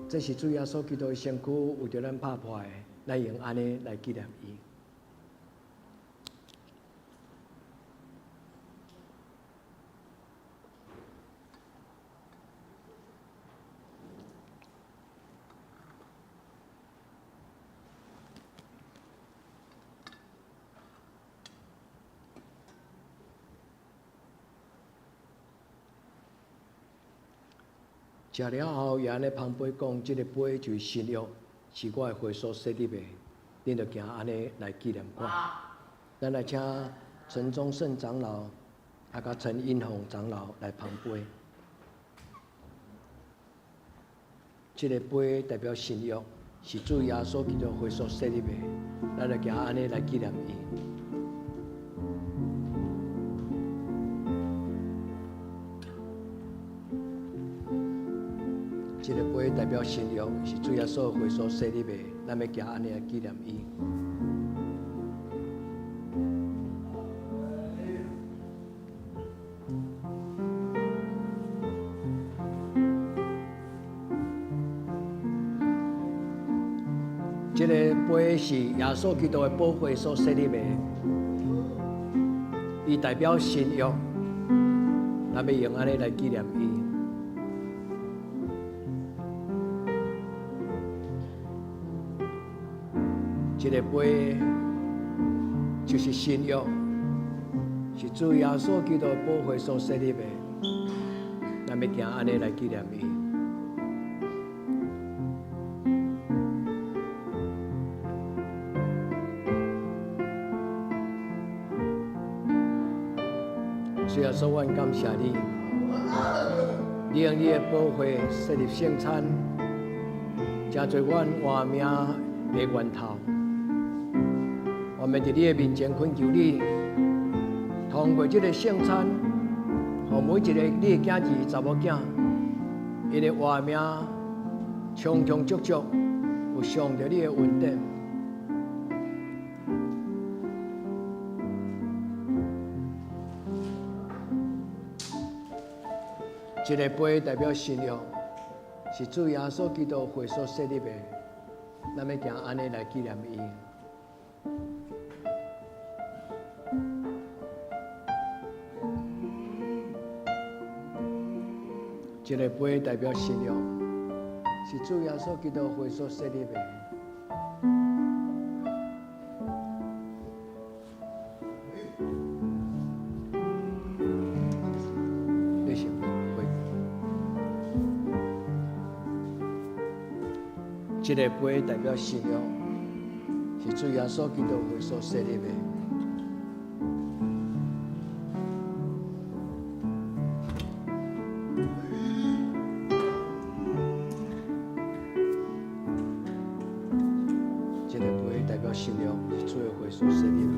这是主耶稣基督的身躯，为着咱拍破的，咱用安尼来纪念伊。食了后，也安尼旁边讲，这个杯就是新约，是我的会所设立的，恁着行安尼来纪念我。咱来请陈忠胜长老，甲陈英宏长老来旁边。这个杯代表新约，是主耶稣基督会所设立的，咱着行安尼来纪念伊。这个杯代表新约，是主耶稣会所设立的，咱要行安尼来纪念伊。这个杯是耶稣基督的宝血所设立的，伊代表新约，咱要用安尼来纪念伊。这个杯就是新约，是主耶稣基督的宝血所设立的，咱要行安尼来纪念伊。主耶稣，阮感谢你，你用你的宝血设立圣餐，加做阮活命的源头。我们伫你的面前恳求你，通过这个圣餐，让每一个你的囝儿、查某囝，伊的活命充充足足，有上着你的恩典。这个杯代表新约，是主耶稣基督会所设立的，咱要行安尼来纪念伊。这个杯代表信仰，是主耶稣基督血所设立的。这是杯，这个杯代表信仰，是主耶稣基督血所设立的。信仰是主的血所设立的。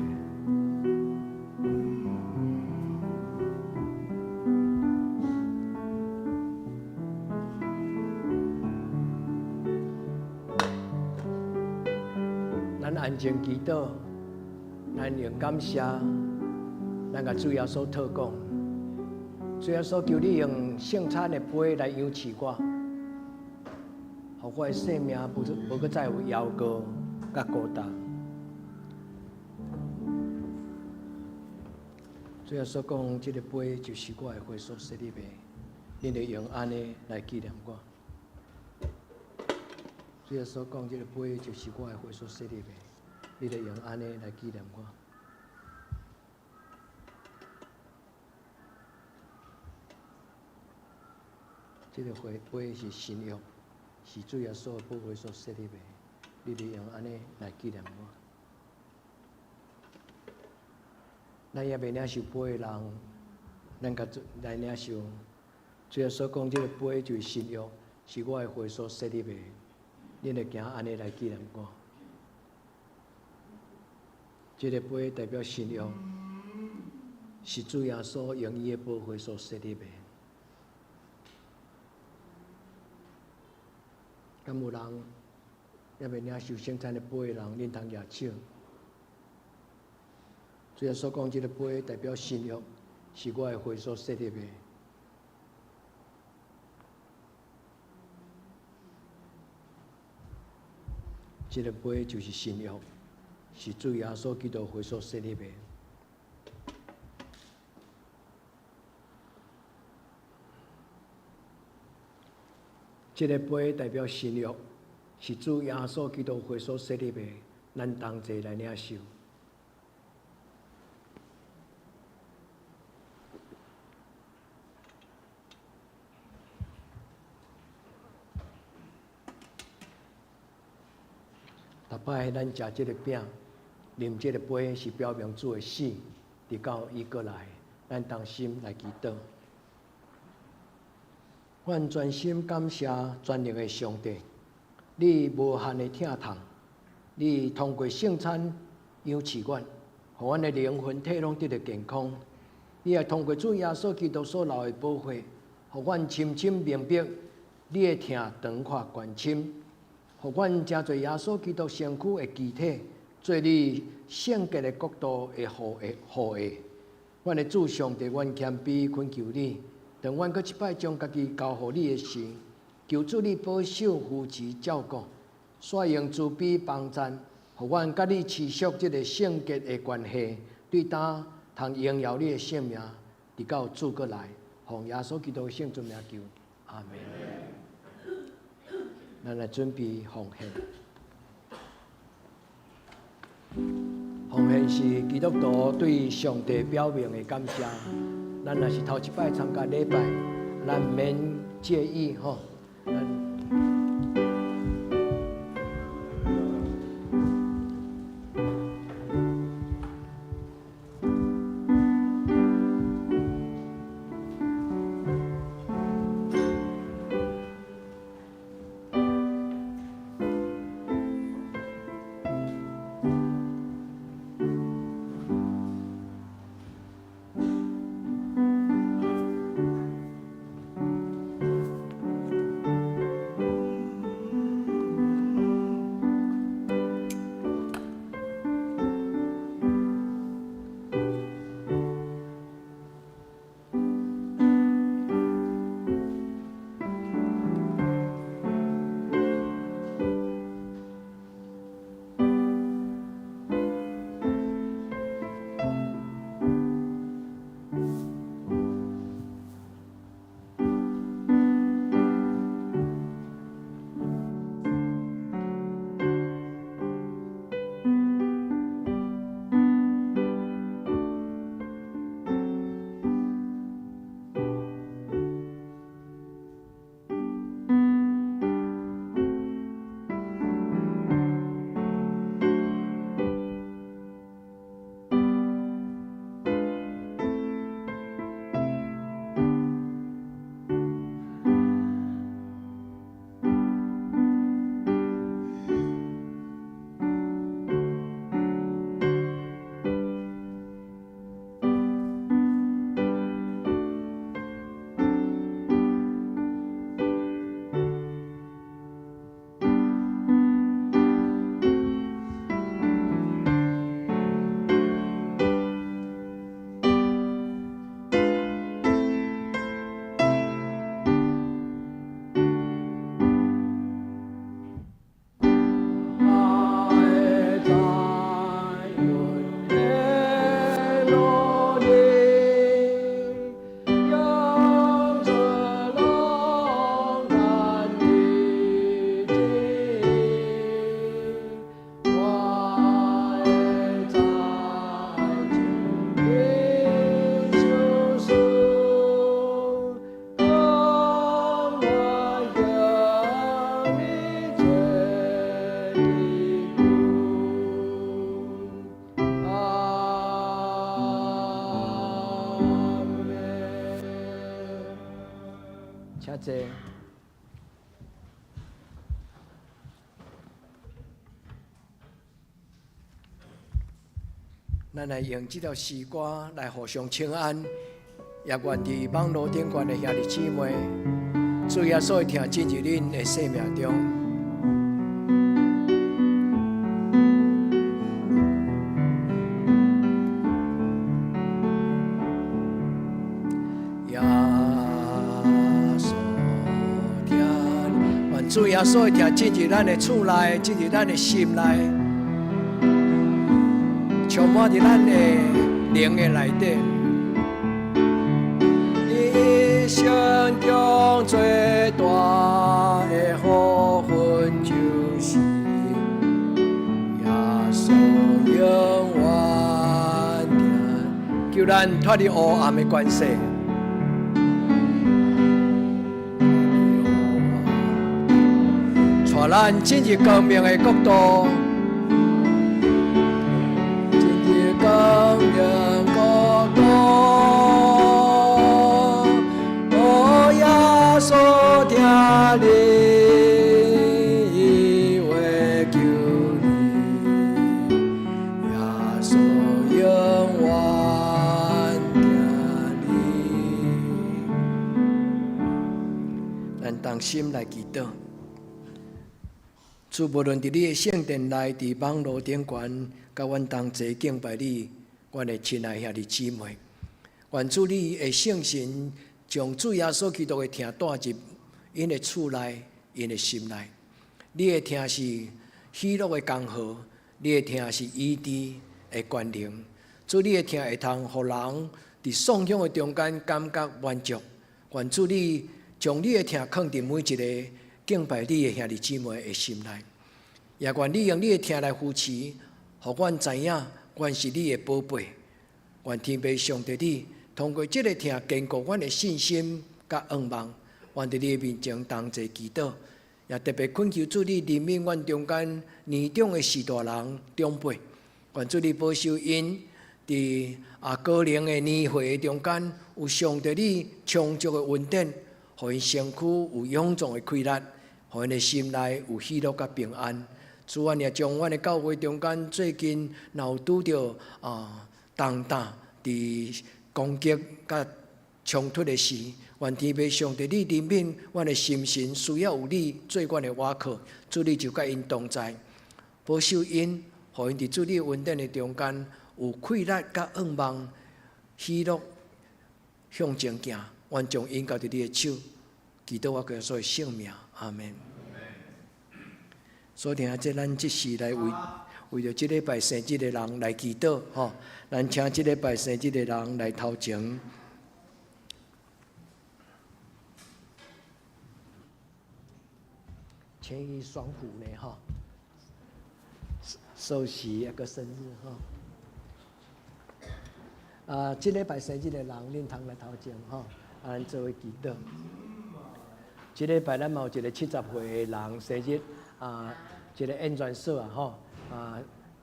咱安静祈祷，咱用感谢，咱甲主耶稣祷告。主耶稣求你用圣餐的杯来养赐我，互我的生命无搁再有夭糕甲孤单。主耶稣讲，这个杯就是我的血所设立的，你得用安尼来纪念我。主耶稣讲，这个杯就是我的血所设立的，你得用安尼来纪念我。这个杯是信仰，是主耶稣的宝血所设立的，你得用安尼来纪念我。咱也未领受杯的人，咱甲来领受。主耶稣讲，这个杯就是信仰，是我的血所设立的，恁会行安尼来纪念我。这个杯代表信仰，是主耶稣用伊的宝血所设立的。敢有人也未领受圣餐的杯的人，恁通举手。主耶稣讲，这个杯代表信仰，是我的血所设立的。这个杯就是信仰，是主耶稣基督血所设立的。这个杯代表信仰，是主耶稣基督血所设立的，咱同齐来领受。逐摆咱食这个饼，啉这个杯，是表明主的死，直到伊过来，咱同心来祈祷。阮全心感谢全能的上帝，你无限的疼痛，你通过圣餐养赐阮，互阮的灵魂体拢得到健康。你也通过主耶稣基督所流的宝血，互阮深深明白你的疼长阔悬深。互阮真侪耶稣基督身躯的肢体，做你圣洁的国度的护卫。阮的主上帝，阮谦卑恳求你，当阮搁一摆将家己交互你的时，求主你保守扶持照顾，煞用慈悲帮赞，互阮甲你持续这个圣洁的关系，对当通荣耀你的性命，直到主过来，奉耶稣基督的圣尊名求，阿门。咱来准备奉献。奉献是基督徒对上帝表明的感谢。咱若是头一摆参加礼拜，咱免介意吼。谢。咱来用这条诗歌来互相请安，也愿伫网络顶悬的兄弟姊妹，主耶稣会听进入恁的生命中。耶稣听，愿主耶稣会听进入咱的厝内，进入咱的心内。充满伫咱的灵的内底，一生中最大的福分就是耶稣永远听，求咱脱离黑暗的关系，带咱进入光明的国度。光明国度，哦，耶稣听你话求你，耶稣永远听你。咱同心来祈祷。主，无论伫你的圣殿内，伫网络顶悬，甲阮同齐敬拜你，阮的亲爱兄弟姊妹。愿主你的圣神将主耶稣基督的听带入因的厝内、因的心内。你的听是喜乐的江河，你的听是医治的关灵。主，你的听会通互人伫丧享的中间感觉满足。愿主你将你的听放伫每一个敬拜你的兄弟姊妹的心内，也愿你用你的听来扶持，互阮知影，阮是你的宝贝。愿天父上帝你通过这个听坚固阮的信心甲愿望，愿伫你的面前同齐祈祷，也特别恳求主你怜悯阮中间年长的士大人长辈，愿主你保守因伫高龄的年岁中间有上帝你充足的稳定，互因身躯有勇壮的气力。互因的心内有喜乐甲平安。主，阮也将阮的教会中间最近若有拄着重担伫攻击甲冲突的事，愿天父上帝你怜悯阮的心神，需要有你做阮的倚靠。主，你就甲因同在，保守因，互因伫主你稳定的中间有气力甲愿望，喜乐向前行。愿将因交伫你的手，祈祷我个所有性命。阿门。所以听这咱即时来为着即礼拜生日的人来祈祷，吼！咱请即礼拜生日的人来头前。千亿双虎呢，吼！寿喜一个生日，吼！即礼拜生日的人，恁通来头前，吼！咱做伙祈祷。即礼拜咱嘛有一个70岁的人生日，一个演传所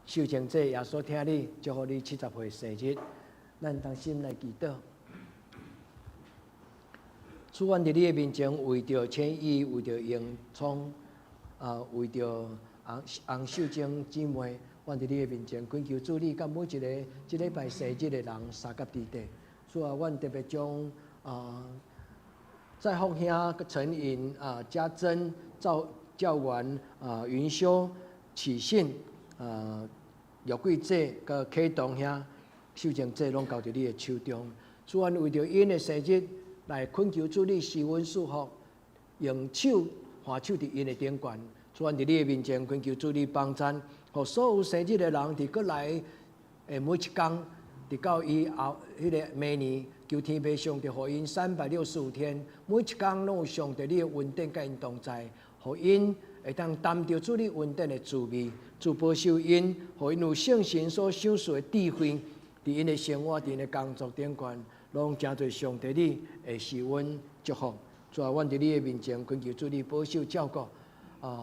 秀清姐耶稣听你，祝福你70岁生日，咱同心来祈祷。主，阮伫你的面前，为着千亿，为着英聪，为着洪秀清姊妹，阮伫你的面前恳求主你，甲每一个即礼拜生日的人三甲地地。主啊，阮特别将在凤兄、陈颖、家珍、教员、云修、启信、玉贵姐、甲启东兄、秀清姐，拢交伫你的手中。主，阮为着因的生日来恳求主你施恩赐福，用手换手伫因的顶悬。主，阮伫你的面前恳求主你帮赞，互所有生日的人伫过来每一天，直到伊后迄个明年。求天父上帝，互因365天，每一天拢有上帝你的恩典甲因同在，互因会当担着主你恩典的滋味，主保守因，互因有圣神所赏赐的智慧，伫因的生活、伫因的工作顶悬，拢真侪上帝你的施恩祝福。主啊，阮伫你的面前恳求主你保守照顾，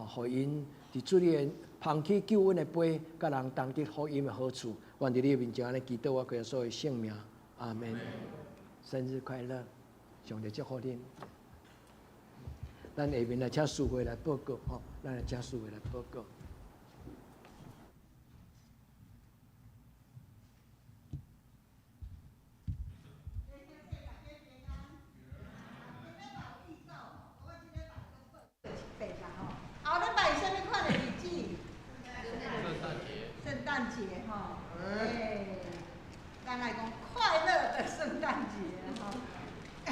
互因伫主你的捧起救恩的杯，甲人同得福音的好处。阮伫你的面前安尼祈祷，我个所有性命，阿门。生日快乐，上帝祝福恁。咱下面来请师会来报告吼，咱来请师会来报告。后礼拜什么款的日子？圣诞节吼，咱来讲快乐的圣诞节吼。咱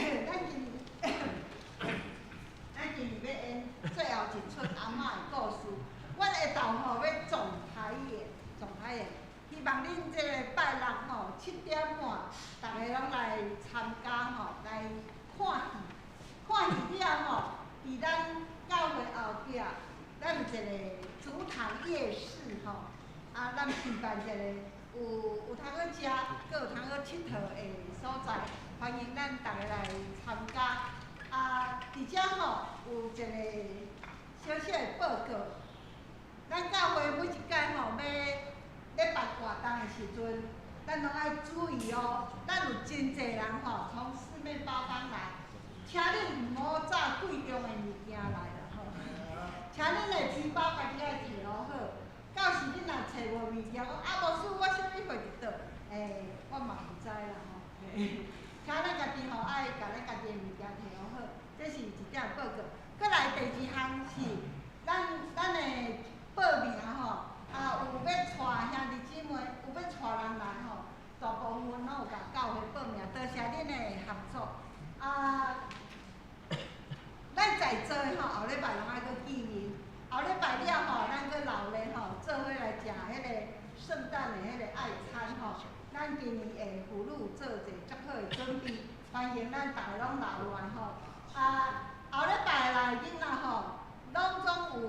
今年要演最后一出阿嬷的故事。阮下昼吼要总台演，希望恁这个拜六吼7点半，大家拢来参加吼，来看戏。看戏了吼，伫咱教会后壁，咱有一个竹塘夜市吼，咱举办一个有通去食，阁有通去佚佗的所在，欢迎咱大家来参加。伫遮吼有一个小小的报告，咱教会每一间吼要办活动的时阵，咱拢爱注意哦。咱有真侪人吼，从四面八方来，请恁毋好炸贵重的物件来啦吼。请恁的钱包家己爱摕好好。到时恁若找无物件，讲无师我啥物货伫倒？我嘛毋知啦吼。请咱家己吼爱甲咱家己的物件摕好好，这是一点报告。再来第二项是咱的报名吼，有要带兄弟姊妹，有要带人来吼，大部分拢有甲教会报名，多谢恁的合作。咱在座吼，后礼拜拢爱搁见面。后礼拜了吼，咱搁留咧吼，做伙来食迄个圣诞的迄个爱餐吼。咱今年会妇女做者足好的准备，欢迎咱大家拢留来吼。后礼拜来囡仔吼，拢总有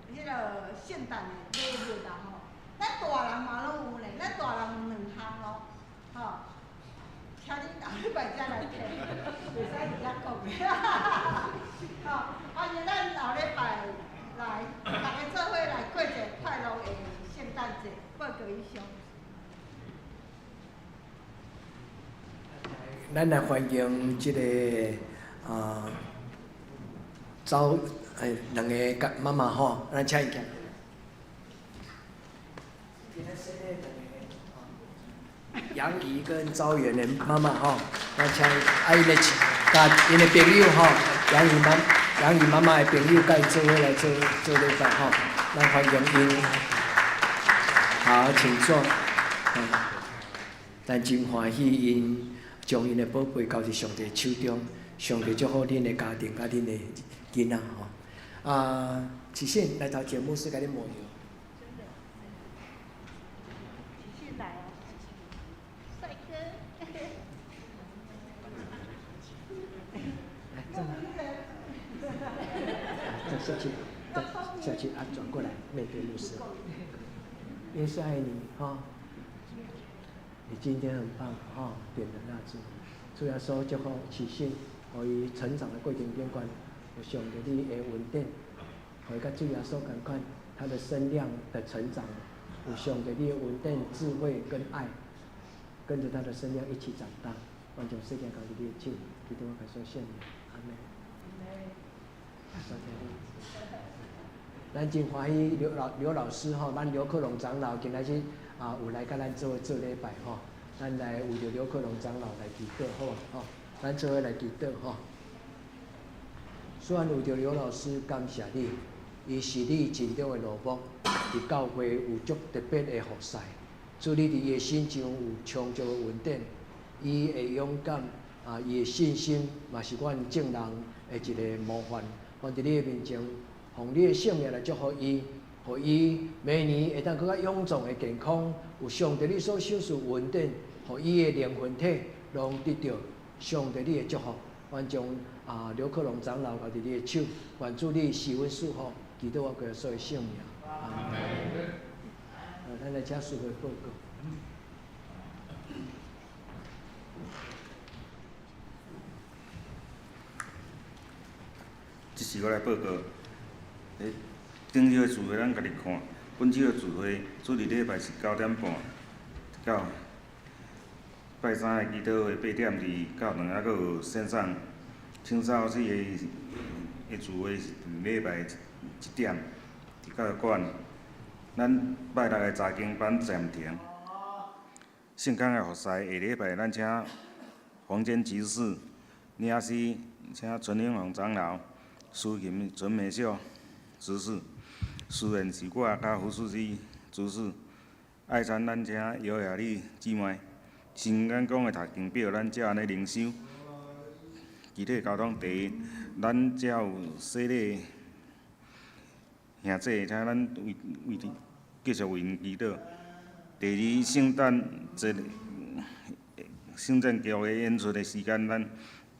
迄个圣诞的礼物啦吼。咱大人嘛拢有咧，咱大人有2项咯，吼。请恁后礼拜才来摕，袂使伫遐讲的。吼，欢迎咱后礼拜来，大家做伙来过一个快乐的圣诞节。报告以上。咱来欢迎即个两个妈妈吼，咱请伊起。杨怡跟招远的妈妈吼，咱请伊的甲因的朋友吼，杨怡妈妈的朋友甲伊做伙来做礼拜吼，咱欢迎因。好，请坐。咱真欢喜因。将因的宝贝交伫上帝手中，上帝祝福恁的家庭，甲恁的囡仔吼。启信来到节目是甲恁抹油。启信来哦，帅哥。下去转过来面对牧师。耶稣爱你哈。你今天很棒哈，点的蜡烛，主要说祝福启信，互伊成长的过程顶管，有上帝你的稳定，互伊甲主要说共款，他的身量的成长，有上帝你的稳定、智慧跟爱，跟着他的身量一起长大，完全世界交伫你的手，基督我感谢献你，阿门。咱真欢喜刘老师吼，咱刘克龙长老今仔日。有来甲咱做礼拜吼，咱来为着刘克龙长老来祈祷好啊吼，咱做伙来祈祷吼。虽然为着刘老师感谢你，伊是你尽忠的老母，伫教会有足特别的服侍，祝你伫伊的心上有充足的稳定，伊的勇敢伊的信心嘛是阮正人的一个模范。我伫你的面前，奉你的圣名来祝福伊。互伊明年会当更较勇壮的健康，有上帝你所赏赐稳定，互伊的灵魂体拢得到上帝你的祝福。愿将刘克龙长老交伫你的手，愿主你施恩赐福，祈祷我个所有圣名。咱来请师会报告。即时我来报告。顶日的聚会咱家己看，本周的聚会主日礼拜是9点半到拜三的祈祷会8点2到2，还佫有线上青少这个的聚会是礼拜1点伫教育馆，咱拜六的查经班暂停。圣工的服侍，下礼拜咱请黄坚执事、领师，请陈永宏长老、苏琴、陈美秀执事。虽然是我甲胡书记执事，爱餐咱请姚雅丽姊妹。新眼讲的读经表，咱才安尼灵修。具体交通第一，咱才有洗礼兄弟，请咱继续为因祈祷。第二，圣诞节圣诞剧的演出的时间，咱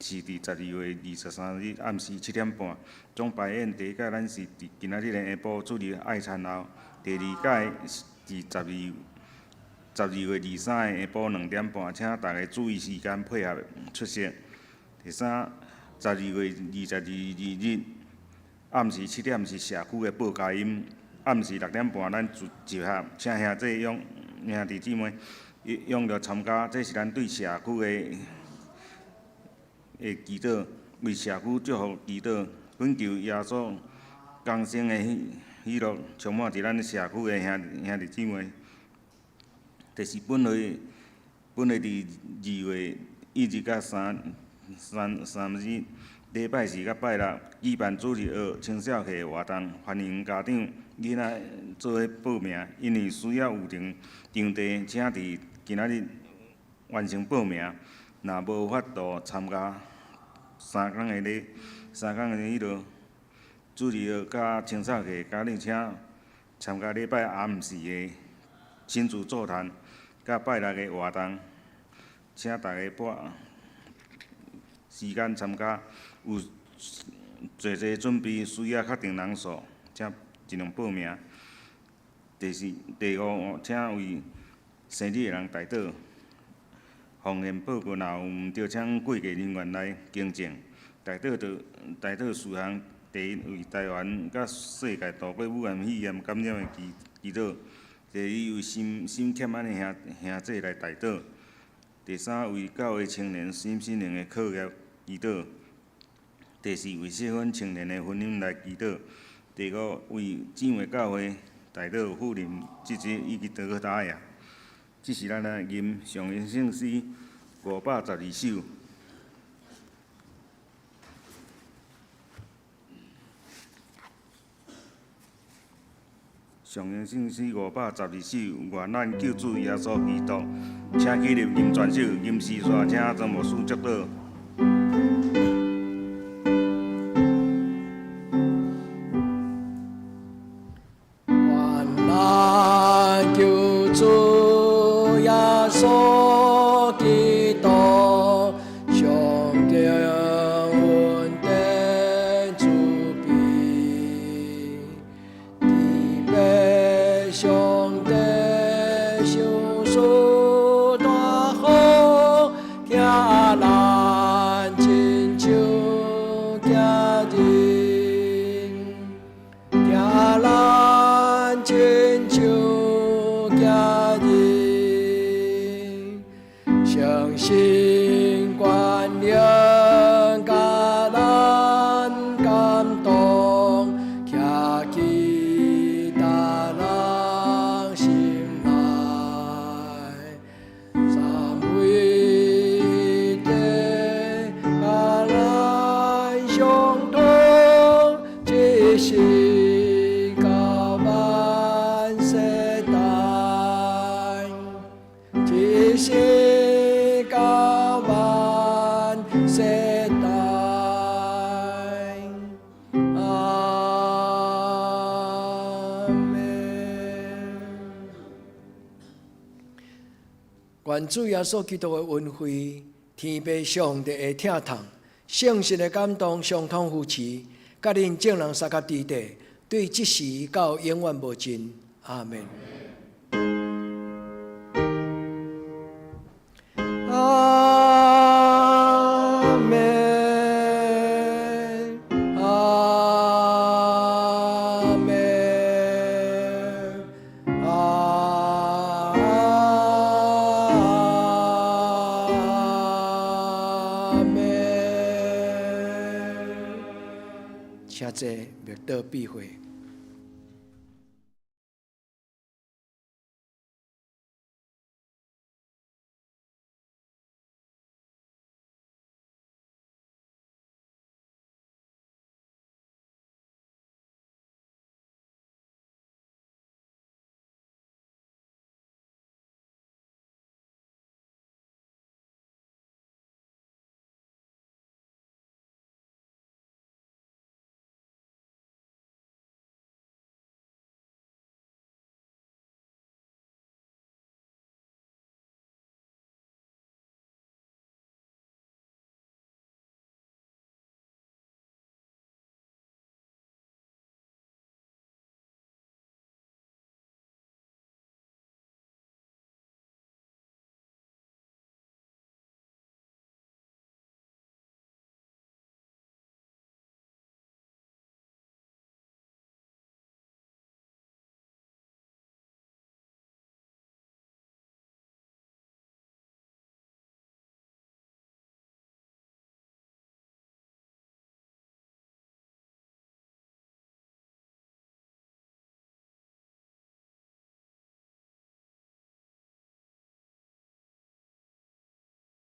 是伫12月23日暗时7点半。总排演第一届，咱是伫今仔日的下晡主日爱餐后；第二届是伫12月23日下晡2点半，请大家注意时间配合出席。第三，12月22日暗时7点是社区的报佳音，暗时6点半咱集合，请兄弟兄弟姊妹踊跃参加，这是咱对社区的祈祷，为社区祝福祈祷，恳求耶稣降生的喜乐充满伫咱社区的兄弟姊妹。第四，本来伫2月1日到3日，礼拜4到拜六举办主日学青少课活动，欢迎家长囡仔做伙报名，因为需要有场地，请伫今仔日完成报名。若无法度参加3天的主日学甲青少课，家长请参加礼拜暗时的亲子座谈，甲拜六的活动，请大家把时间参加。有侪准备需要确定人数，请尽量报名。第五，请为生日的人代祷，奉献报告，若有毋对，请贵价人员来更正。代祷事项：第一，为台湾甲世界度过武汉肺炎感染的祈祷；第二，为心欠安的兄弟来代祷；第三，为教会青年心灵的课业祈祷；第四，为适婚青年的婚姻来祈祷；第五，为姊妹教会代祷妇人职责以及祷答呀。这是咱的吟上人圣诗512首。上人圣诗512首，愿咱救主耶稣基督，请起立吟全首，吟诗煞，请张牧师祝祷。愿主耶稣基督的恩惠、天父上帝的疼痛、圣神的感动，相通扶持，甲恁众人三甲地地，对即时到永远无尽。阿门。且这灭道必会